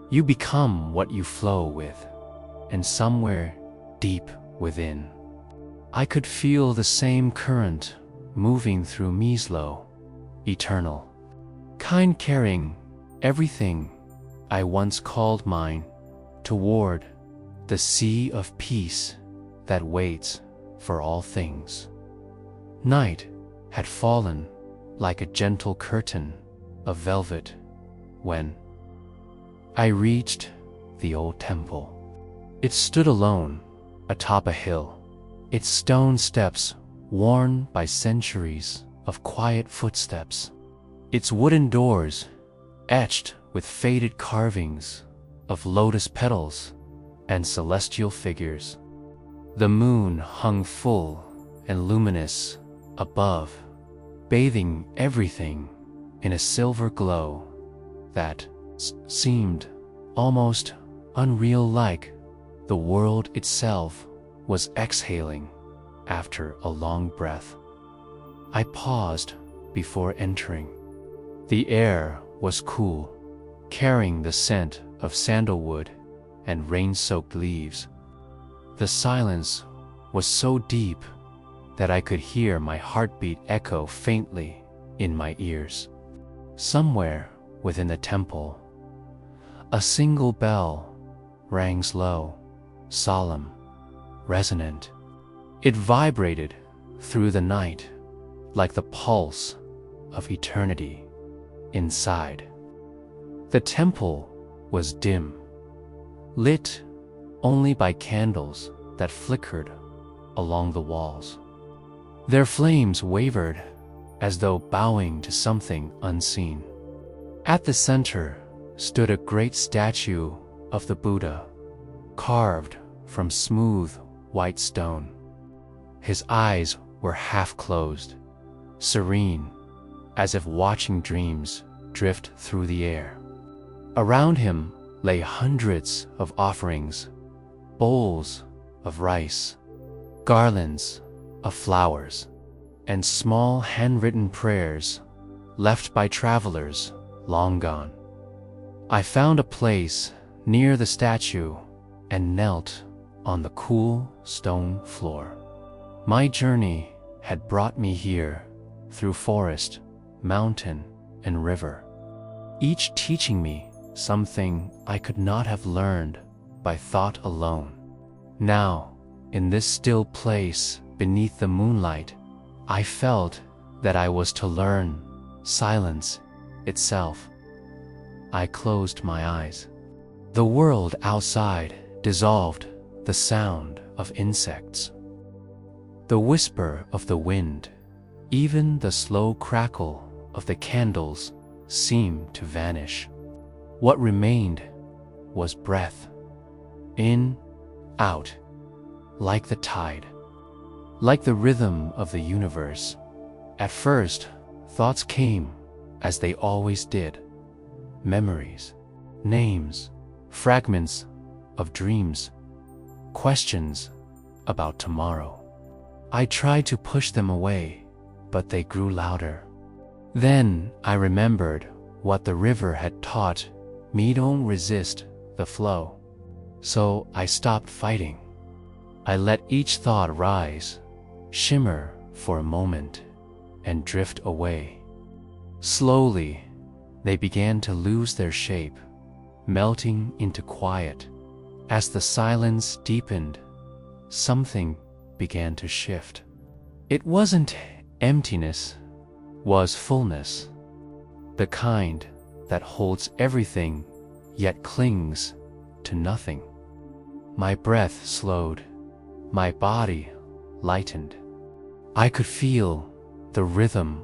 You become what you flow with, and somewhere deep within, I could feel the same current moving through me, slow, eternal, kind, carrying everything I once called mine toward the sea of peace that waits for all things. Night had fallen like a gentle curtain of velvet when I reached the old temple. It stood alone atop a hill, its stone steps worn by centuries of quiet footsteps, its wooden doors etched with faded carvings of lotus petals and celestial figures. The moon hung full and luminous above, bathing everything in a silver glow that seemed almost unreal, like the world itself was exhaling after a long breath. I paused before entering. The air was cool, carrying the scent of sandalwood and rain-soaked leaves. The silence was so deep that I could hear my heartbeat echo faintly in my ears. Somewhere within the temple, a single bell rang slow, solemn, resonant. It vibrated through the night like the pulse of eternity inside. The temple was dim, lit only by candles that flickered along the walls. Their flames wavered as though bowing to something unseen. At the center stood a great statue of the Buddha, carved from smooth white stone. His eyes were half closed, serene, as if watching dreams drift through the air. Around him lay hundreds of offerings, bowls of rice, garlands of flowers, and small handwritten prayers left by travelers long gone. I found a place near the statue and knelt on the cool stone floor. My journey had brought me here through forest, mountain, and river, each teaching me something I could not have learned by thought alone. Now, in this still place beneath the moonlight, I felt that I was to learn silence itself. I closed my eyes. The world outside dissolved the sound of insects, the whisper of the wind, even the slow crackle of the candles seemed to vanish. What remained was breath, in, out, like the tide, like the rhythm of the universe. At first, thoughts came as they always did, memories, names, fragments of dreams, questions about tomorrow. I tried to push them away, but they grew louder. Then I remembered what the river had taught me: don't resist the flow. So I stopped fighting. I let each thought rise, shimmer for a moment, and drift away. Slowly, they began to lose their shape, melting into quiet. As the silence deepened, something began to shift. It wasn't emptiness, was fullness, the kind that holds everything yet clings to nothing. My breath slowed, my body lightened. I could feel the rhythm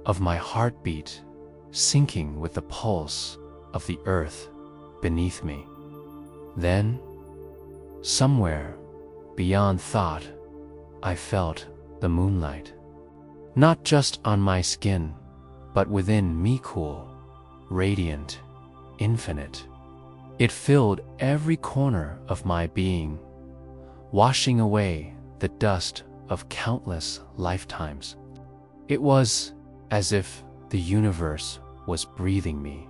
of my heartbeat syncing with the pulse of the earth beneath me. Then, somewhere beyond thought, I felt the moonlight, not just on my skin, but within me, cool, radiant, infinite. It filled every corner of my being, washing away the dust of countless lifetimes. It was as if the universe was breathing me,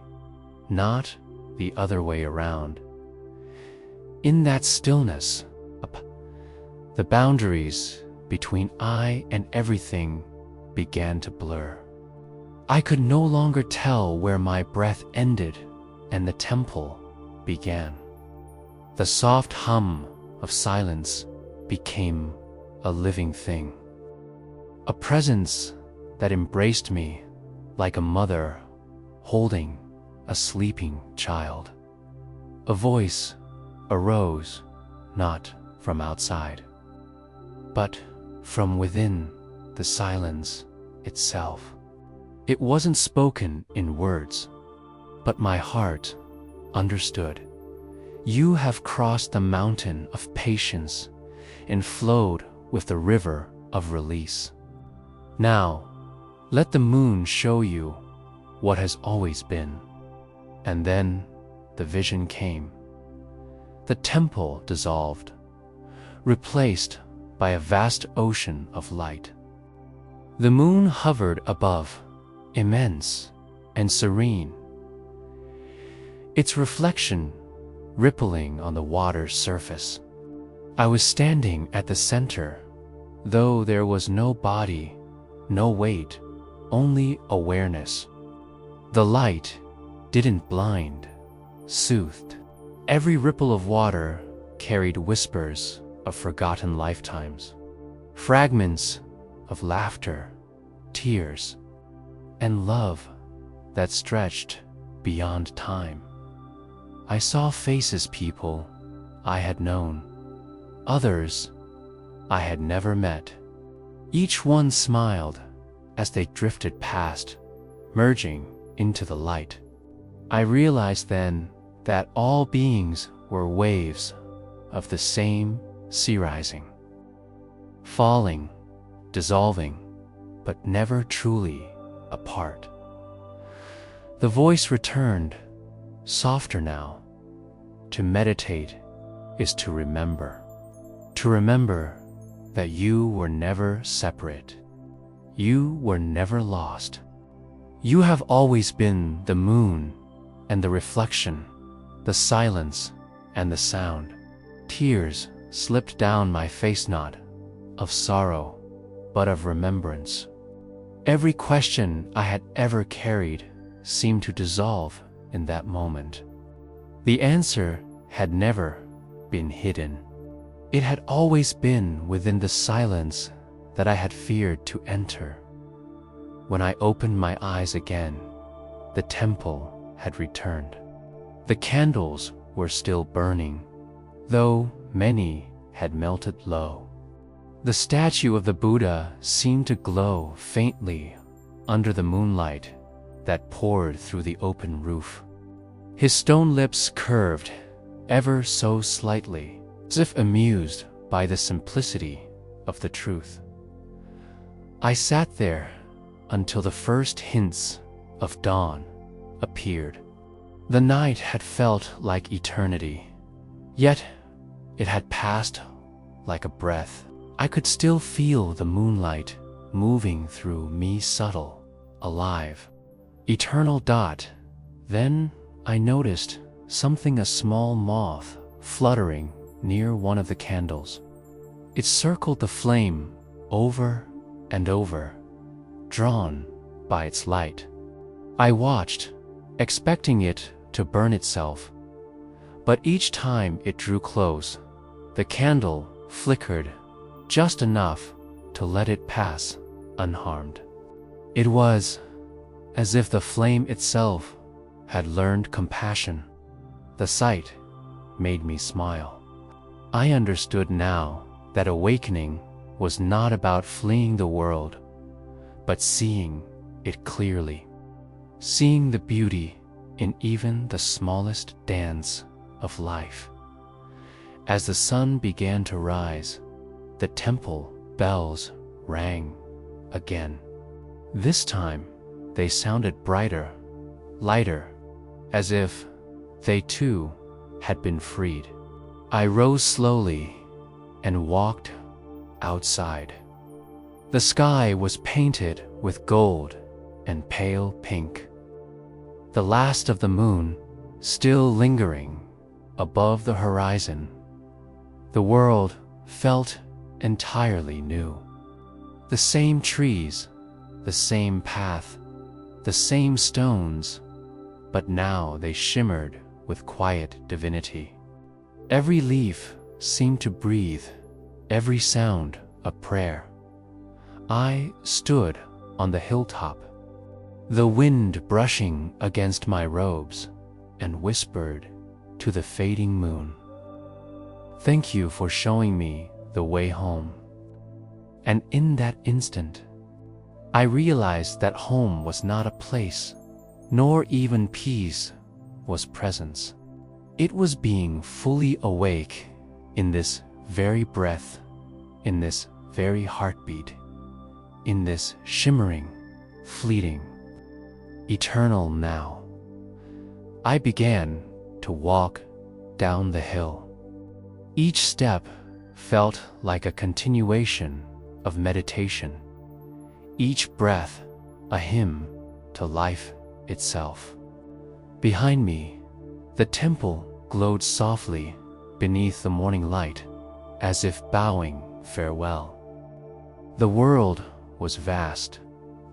not the other way around. In that stillness, the boundaries between I and everything began to blur. I could no longer tell where my breath ended and the temple began. The soft hum of silence became a living thing, a presence that embraced me like a mother holding a sleeping child. A voice arose, not from outside, but from within the silence itself. It wasn't spoken in words, but my heart understood. You have crossed the mountain of patience and flowed with the river of release. Now, let the moon show you what has always been. And then the vision came. The temple dissolved, replaced by a vast ocean of light. The moon hovered above, immense and serene, its reflection rippling on the water's surface. I was standing at the center, though there was no body, no weight, only awareness. The light didn't blind, soothed. Every ripple of water carried whispers of forgotten lifetimes, fragments of laughter, tears, and love that stretched beyond time. I saw faces, people I had known, others I had never met. Each one smiled, as they drifted past, merging into the light. I realized then that all beings were waves of the same sea rising, falling, dissolving, but never truly apart. The voice returned, softer now. To meditate is to remember that you were never separate. You were never lost. You have always been the moon and the reflection, the silence and the sound. Tears slipped down my face, not of sorrow, but of remembrance. Every question I had ever carried seemed to dissolve in that moment. The answer had never been hidden. It had always been within the silence that I had feared to enter. When I opened my eyes again, the temple had returned. The candles were still burning, though many had melted low. The statue of the Buddha seemed to glow faintly under the moonlight that poured through the open roof. His stone lips curved ever so slightly, as if amused by the simplicity of the truth. I sat there until the first hints of dawn appeared. The night had felt like eternity, yet it had passed like a breath. I could still feel the moonlight moving through me, subtle, alive. Eternal dot. Then I noticed something, a small moth fluttering near one of the candles. It circled the flame over and over, drawn by its light. I watched, expecting it to burn itself, but each time it drew close, the candle flickered just enough to let it pass unharmed. It was as if the flame itself had learned compassion. The sight made me smile. I understood now that awakening was not about fleeing the world, but seeing it clearly, seeing the beauty in even the smallest dance of life. As the sun began to rise, the temple bells rang again. This time, they sounded brighter, lighter, as if they too had been freed. I rose slowly and walked outside. The sky was painted with gold and pale pink. The last of the moon still lingering above the horizon. The world felt entirely new. The same trees, the same path, the same stones, but now they shimmered with quiet divinity. Every leaf seemed to breathe, every sound a prayer. I stood on the hilltop, the wind brushing against my robes, and whispered to the fading moon, "Thank you for showing me the way home." And in that instant, I realized that home was not a place, nor even peace was presence. It was being fully awake in this very breath, in this very heartbeat, in this shimmering, fleeting, eternal now. I began to walk down the hill. Each step felt like a continuation of meditation, each breath a hymn to life itself. Behind me, the temple glowed softly beneath the morning light, as if bowing farewell. The world was vast,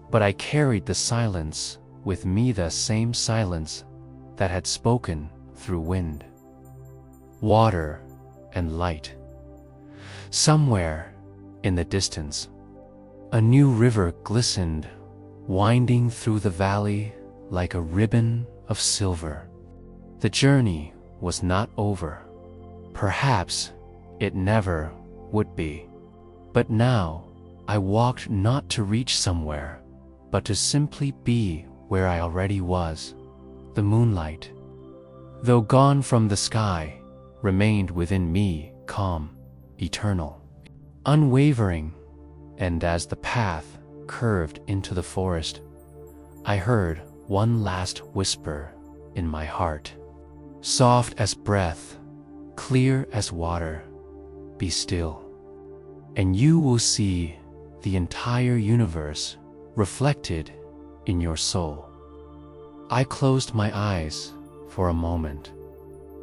but I carried the silence with me, the same silence that had spoken through wind, water, and light. Somewhere in the distance, a new river glistened, winding through the valley like a ribbon of silver. The journey was not over. Perhaps it never would be. But now I walked not to reach somewhere, but to simply be where I already was. The moonlight, though gone from the sky, remained within me, calm, eternal, unwavering. And as the path curved into the forest, I heard one last whisper in my heart, soft as breath, clear as water, "Be still, and you will see the entire universe reflected in your soul." I closed my eyes for a moment,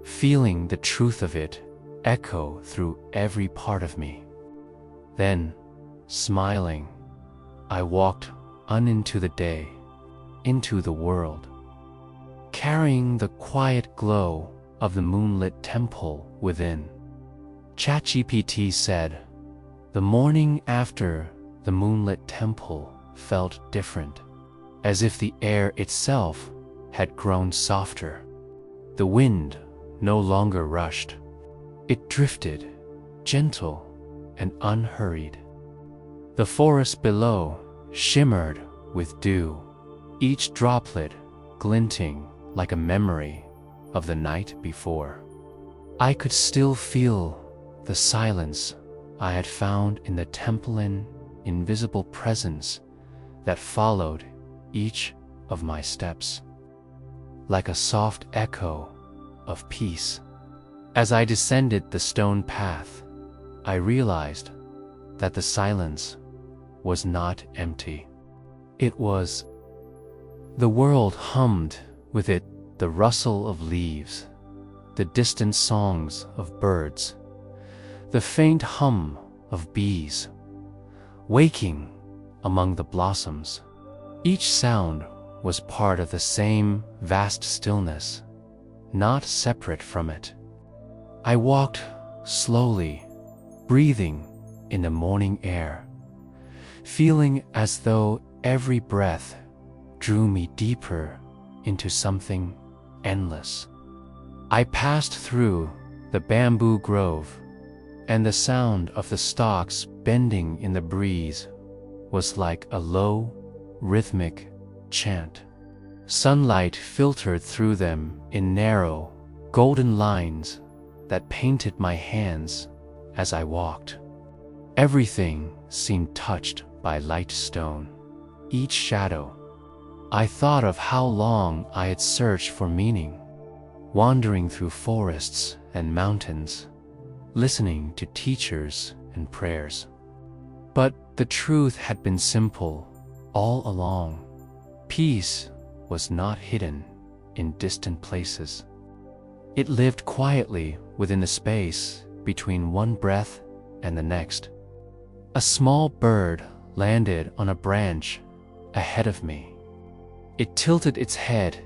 feeling the truth of it echo through every part of me. Then, smiling, I walked on into the day, into the world, carrying the quiet glow of the moonlit temple within. ChatGPT said, "The morning after the moonlit temple felt different, as if the air itself had grown softer. The wind no longer rushed. It drifted, gentle and unhurried. The forest below shimmered with dew, each droplet glinting like a memory of the night before. I could still feel the silence I had found in the temple, invisible presence that followed each of my steps, like a soft echo of peace. As I descended the stone path, I realized that the silence was not empty. It was. The world hummed with it, the rustle of leaves, the distant songs of birds, the faint hum of bees, waking among the blossoms. Each sound was part of the same vast stillness, not separate from it. I walked slowly, breathing in the morning air, feeling as though every breath drew me deeper into something endless. I passed through the bamboo grove, and the sound of the stalks bending in the breeze was like a low, rhythmic chant. Sunlight filtered through them in narrow, golden lines that painted my hands as I walked. Everything seemed touched by light stone, each shadow. I thought of how long I had searched for meaning, wandering through forests and mountains, listening to teachers and prayers. But the truth had been simple all along. Peace was not hidden in distant places. It lived quietly within the space between one breath and the next. A small bird landed on a branch ahead of me. It tilted its head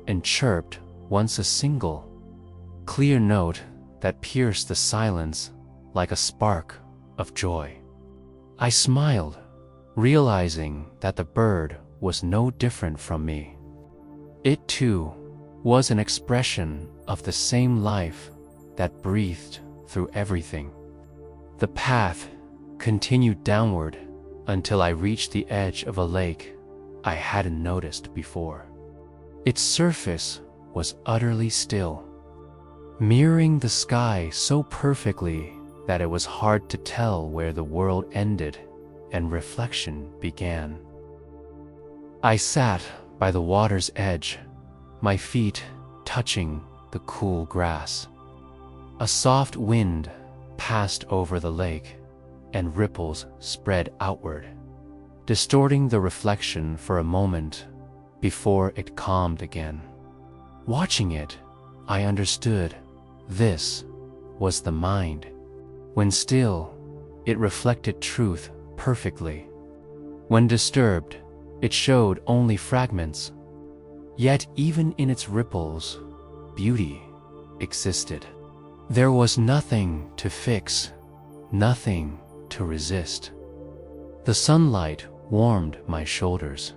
and chirped once, a single, clear note that pierced the silence like a spark of joy. I smiled, realizing that the bird was no different from me. It too was an expression of the same life that breathed through everything. The path continued downward until I reached the edge of a lake I hadn't noticed before. Its surface was utterly still, mirroring the sky so perfectly that it was hard to tell where the world ended and reflection began. I sat by the water's edge, my feet touching the cool grass. A soft wind passed over the lake, and ripples spread outward, distorting the reflection for a moment before it calmed again. Watching it, I understood this was the mind. When still, it reflected truth perfectly. When disturbed, it showed only fragments. Yet even in its ripples, beauty existed. There was nothing to fix, nothing to resist. The sunlight warmed my shoulders,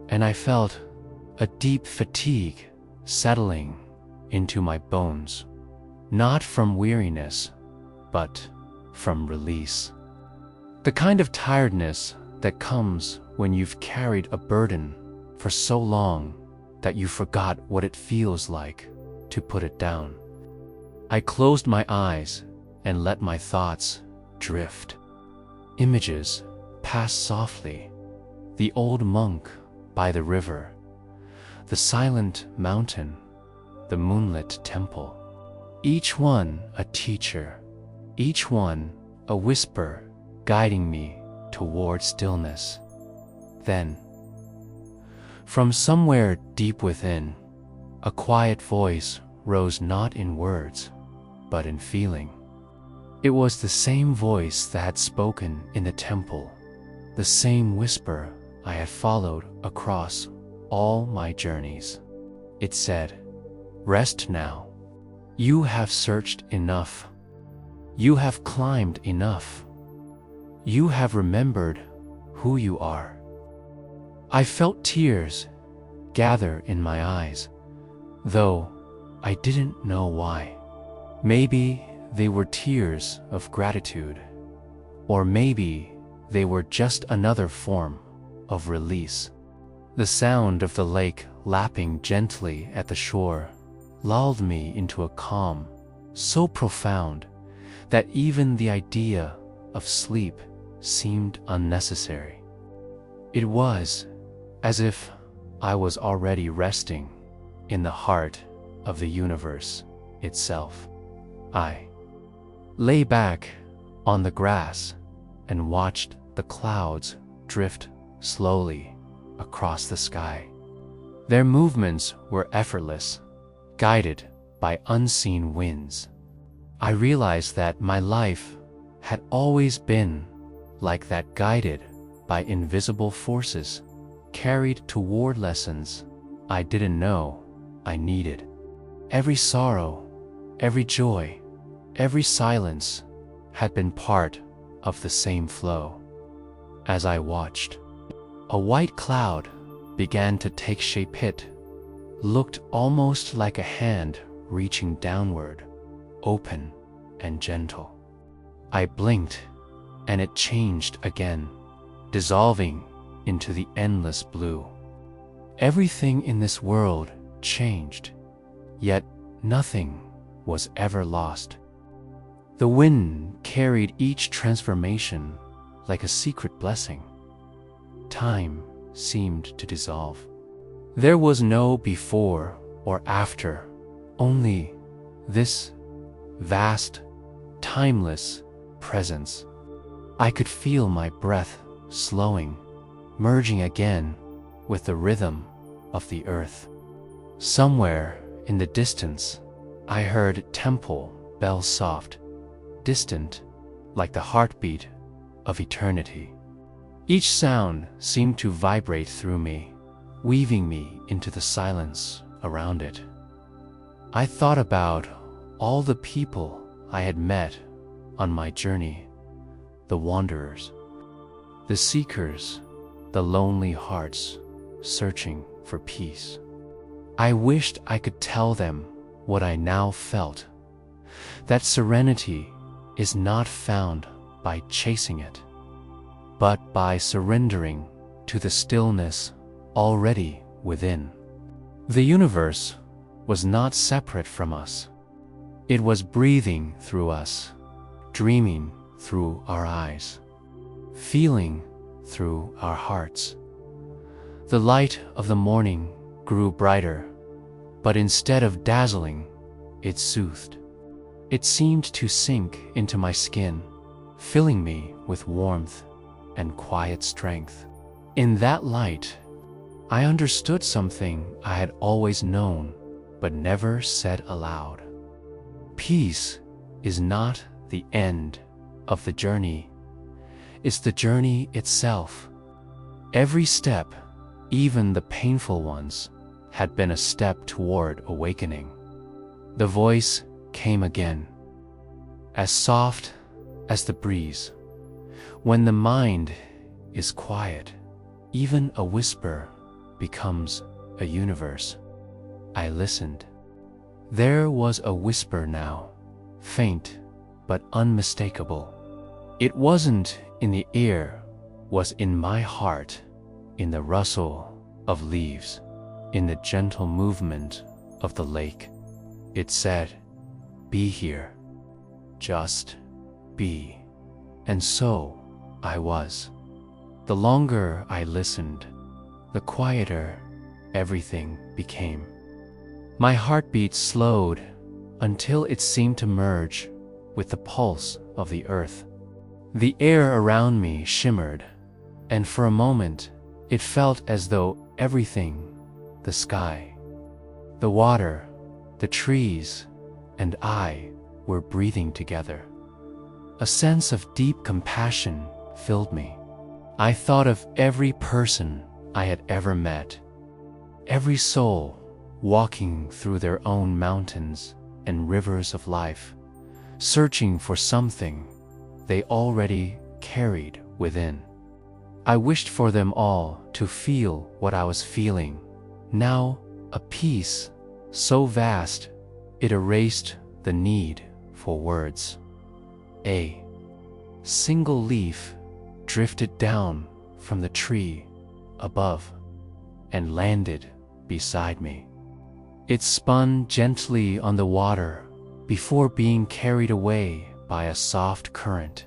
and I felt a deep fatigue settling into my bones, not from weariness, but from release. The kind of tiredness that comes when you've carried a burden for so long that you forgot what it feels like to put it down. I closed my eyes and let my thoughts drift. Images passed softly. The old monk by the river, the silent mountain, the moonlit temple. Each one a teacher, each one a whisper guiding me toward stillness. Then, from somewhere deep within, a quiet voice rose not in words, but in feeling. It was the same voice that had spoken in the temple, the same whisper I had followed across all my journeys. It said, "Rest now. You have searched enough. You have climbed enough. You have remembered who you are." I felt tears gather in my eyes, though I didn't know why. Maybe they were tears of gratitude, or maybe they were just another form of release. The sound of the lake lapping gently at the shore lulled me into a calm so profound that even the idea of sleep seemed unnecessary. It was as if I was already resting in the heart of the universe itself. I lay back on the grass and watched the clouds drift slowly across the sky. Their movements were effortless, guided by unseen winds. I realized that my life had always been like that, guided by invisible forces, carried toward lessons I didn't know I needed. Every sorrow, every joy, every silence had been part of the same flow. As I watched, a white cloud began to take shape. It looked almost like a hand reaching downward, open and gentle. I blinked, and it changed again, dissolving into the endless blue. Everything in this world changed, yet nothing was ever lost. The wind carried each transformation like a secret blessing. Time seemed to dissolve. There was no before or after, only this vast, timeless presence. I could feel my breath slowing, merging again with the rhythm of the earth. Somewhere in the distance, I heard temple bells, soft, distant, like the heartbeat of eternity. Each sound seemed to vibrate through me, weaving me into the silence around it. I thought about all the people I had met on my journey, the wanderers, the seekers, the lonely hearts searching for peace. I wished I could tell them what I now felt, that serenity is not found by chasing it, but by surrendering to the stillness already within. The universe was not separate from us. It was breathing through us, dreaming through our eyes, feeling through our hearts. The light of the morning grew brighter, but instead of dazzling, it soothed. It seemed to sink into my skin, filling me with warmth and quiet strength. In that light, I understood something I had always known but never said aloud. Peace is not the end of the journey. It's the journey itself. Every step, even the painful ones, had been a step toward awakening. The voice came again, as soft as the breeze. When the mind is quiet, even a whisper becomes a universe. I listened. There was a whisper now, faint but unmistakable. It wasn't in the air, was in my heart, in the rustle of leaves, in the gentle movement of the lake. It said, "Be here. Just be." And so I was. The longer I listened, the quieter everything became. My heartbeat slowed until it seemed to merge with the pulse of the earth. The air around me shimmered, and for a moment it felt as though everything, the sky, the water, the trees, and I were breathing together. A sense of deep compassion filled me. I thought of every person I had ever met, every soul walking through their own mountains and rivers of life, searching for something they already carried within. I wished for them all to feel what I was feeling, now a peace so vast it erased the need for words. A single leaf drifted down from the tree above and landed beside me. It spun gently on the water before being carried away by a soft current.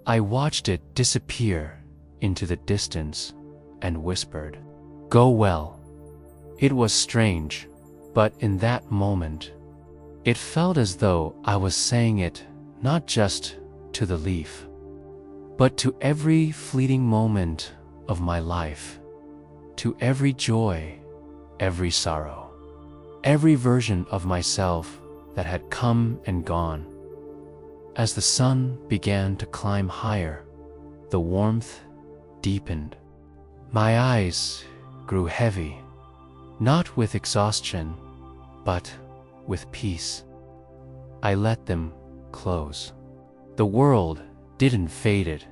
I watched it disappear into the distance and whispered, "Go well." It was strange, but in that moment, it felt as though I was saying it not just to the leaf, but to every fleeting moment of my life, to every joy, every sorrow, every version of myself that had come and gone. As the sun began to climb higher, the warmth deepened. My eyes grew heavy, not with exhaustion, but with peace. I let them close. The world didn't fade, it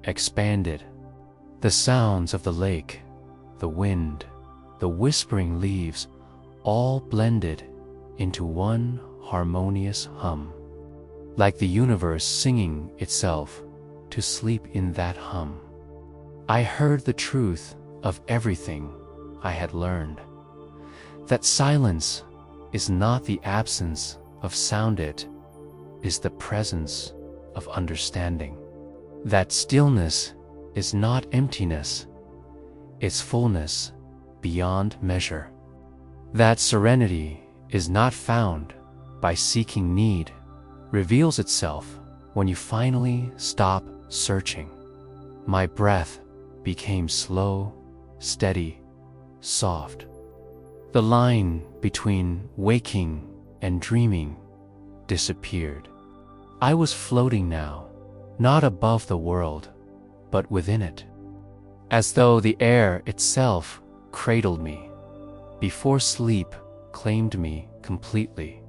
expanded. The sounds of the lake, the wind, the whispering leaves, all blended into one harmonious hum, like the universe singing itself to sleep in that hum. I heard the truth of everything I had learned, that silence is not the absence of sound, it is the presence of understanding. That stillness is not emptiness, it's fullness beyond measure. That serenity is not found by seeking need, reveals itself when you finally stop searching. My breath became slow, steady, soft. The line between waking and dreaming disappeared. I was floating now, not above the world, but within it, as though the air itself cradled me, before sleep claimed me completely.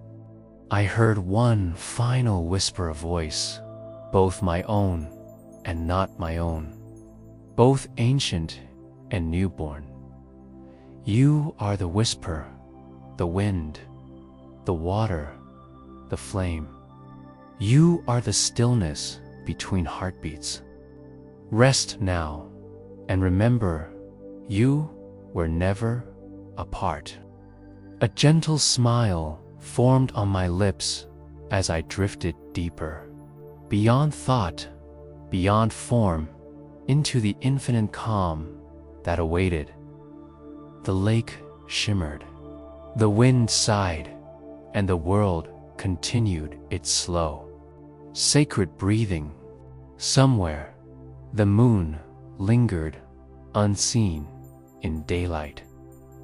I heard one final whisper of voice, both my own and not my own, both ancient and newborn. You are the whisper, the wind, the water, the flame. You are the stillness between heartbeats. Rest now, and remember, you were never apart. A gentle smile formed on my lips as I drifted deeper, beyond thought, beyond form, into the infinite calm that awaited. The lake shimmered, the wind sighed, and the world continued its slow, sacred breathing. Somewhere, the moon lingered unseen in daylight,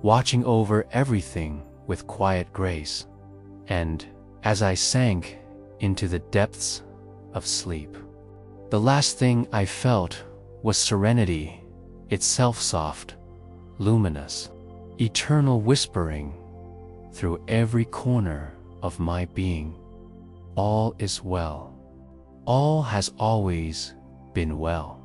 watching over everything with quiet grace. And as I sank into the depths of sleep, the last thing I felt was serenity, itself soft, luminous, eternal, whispering through every corner of my being. All is well. All has always been well.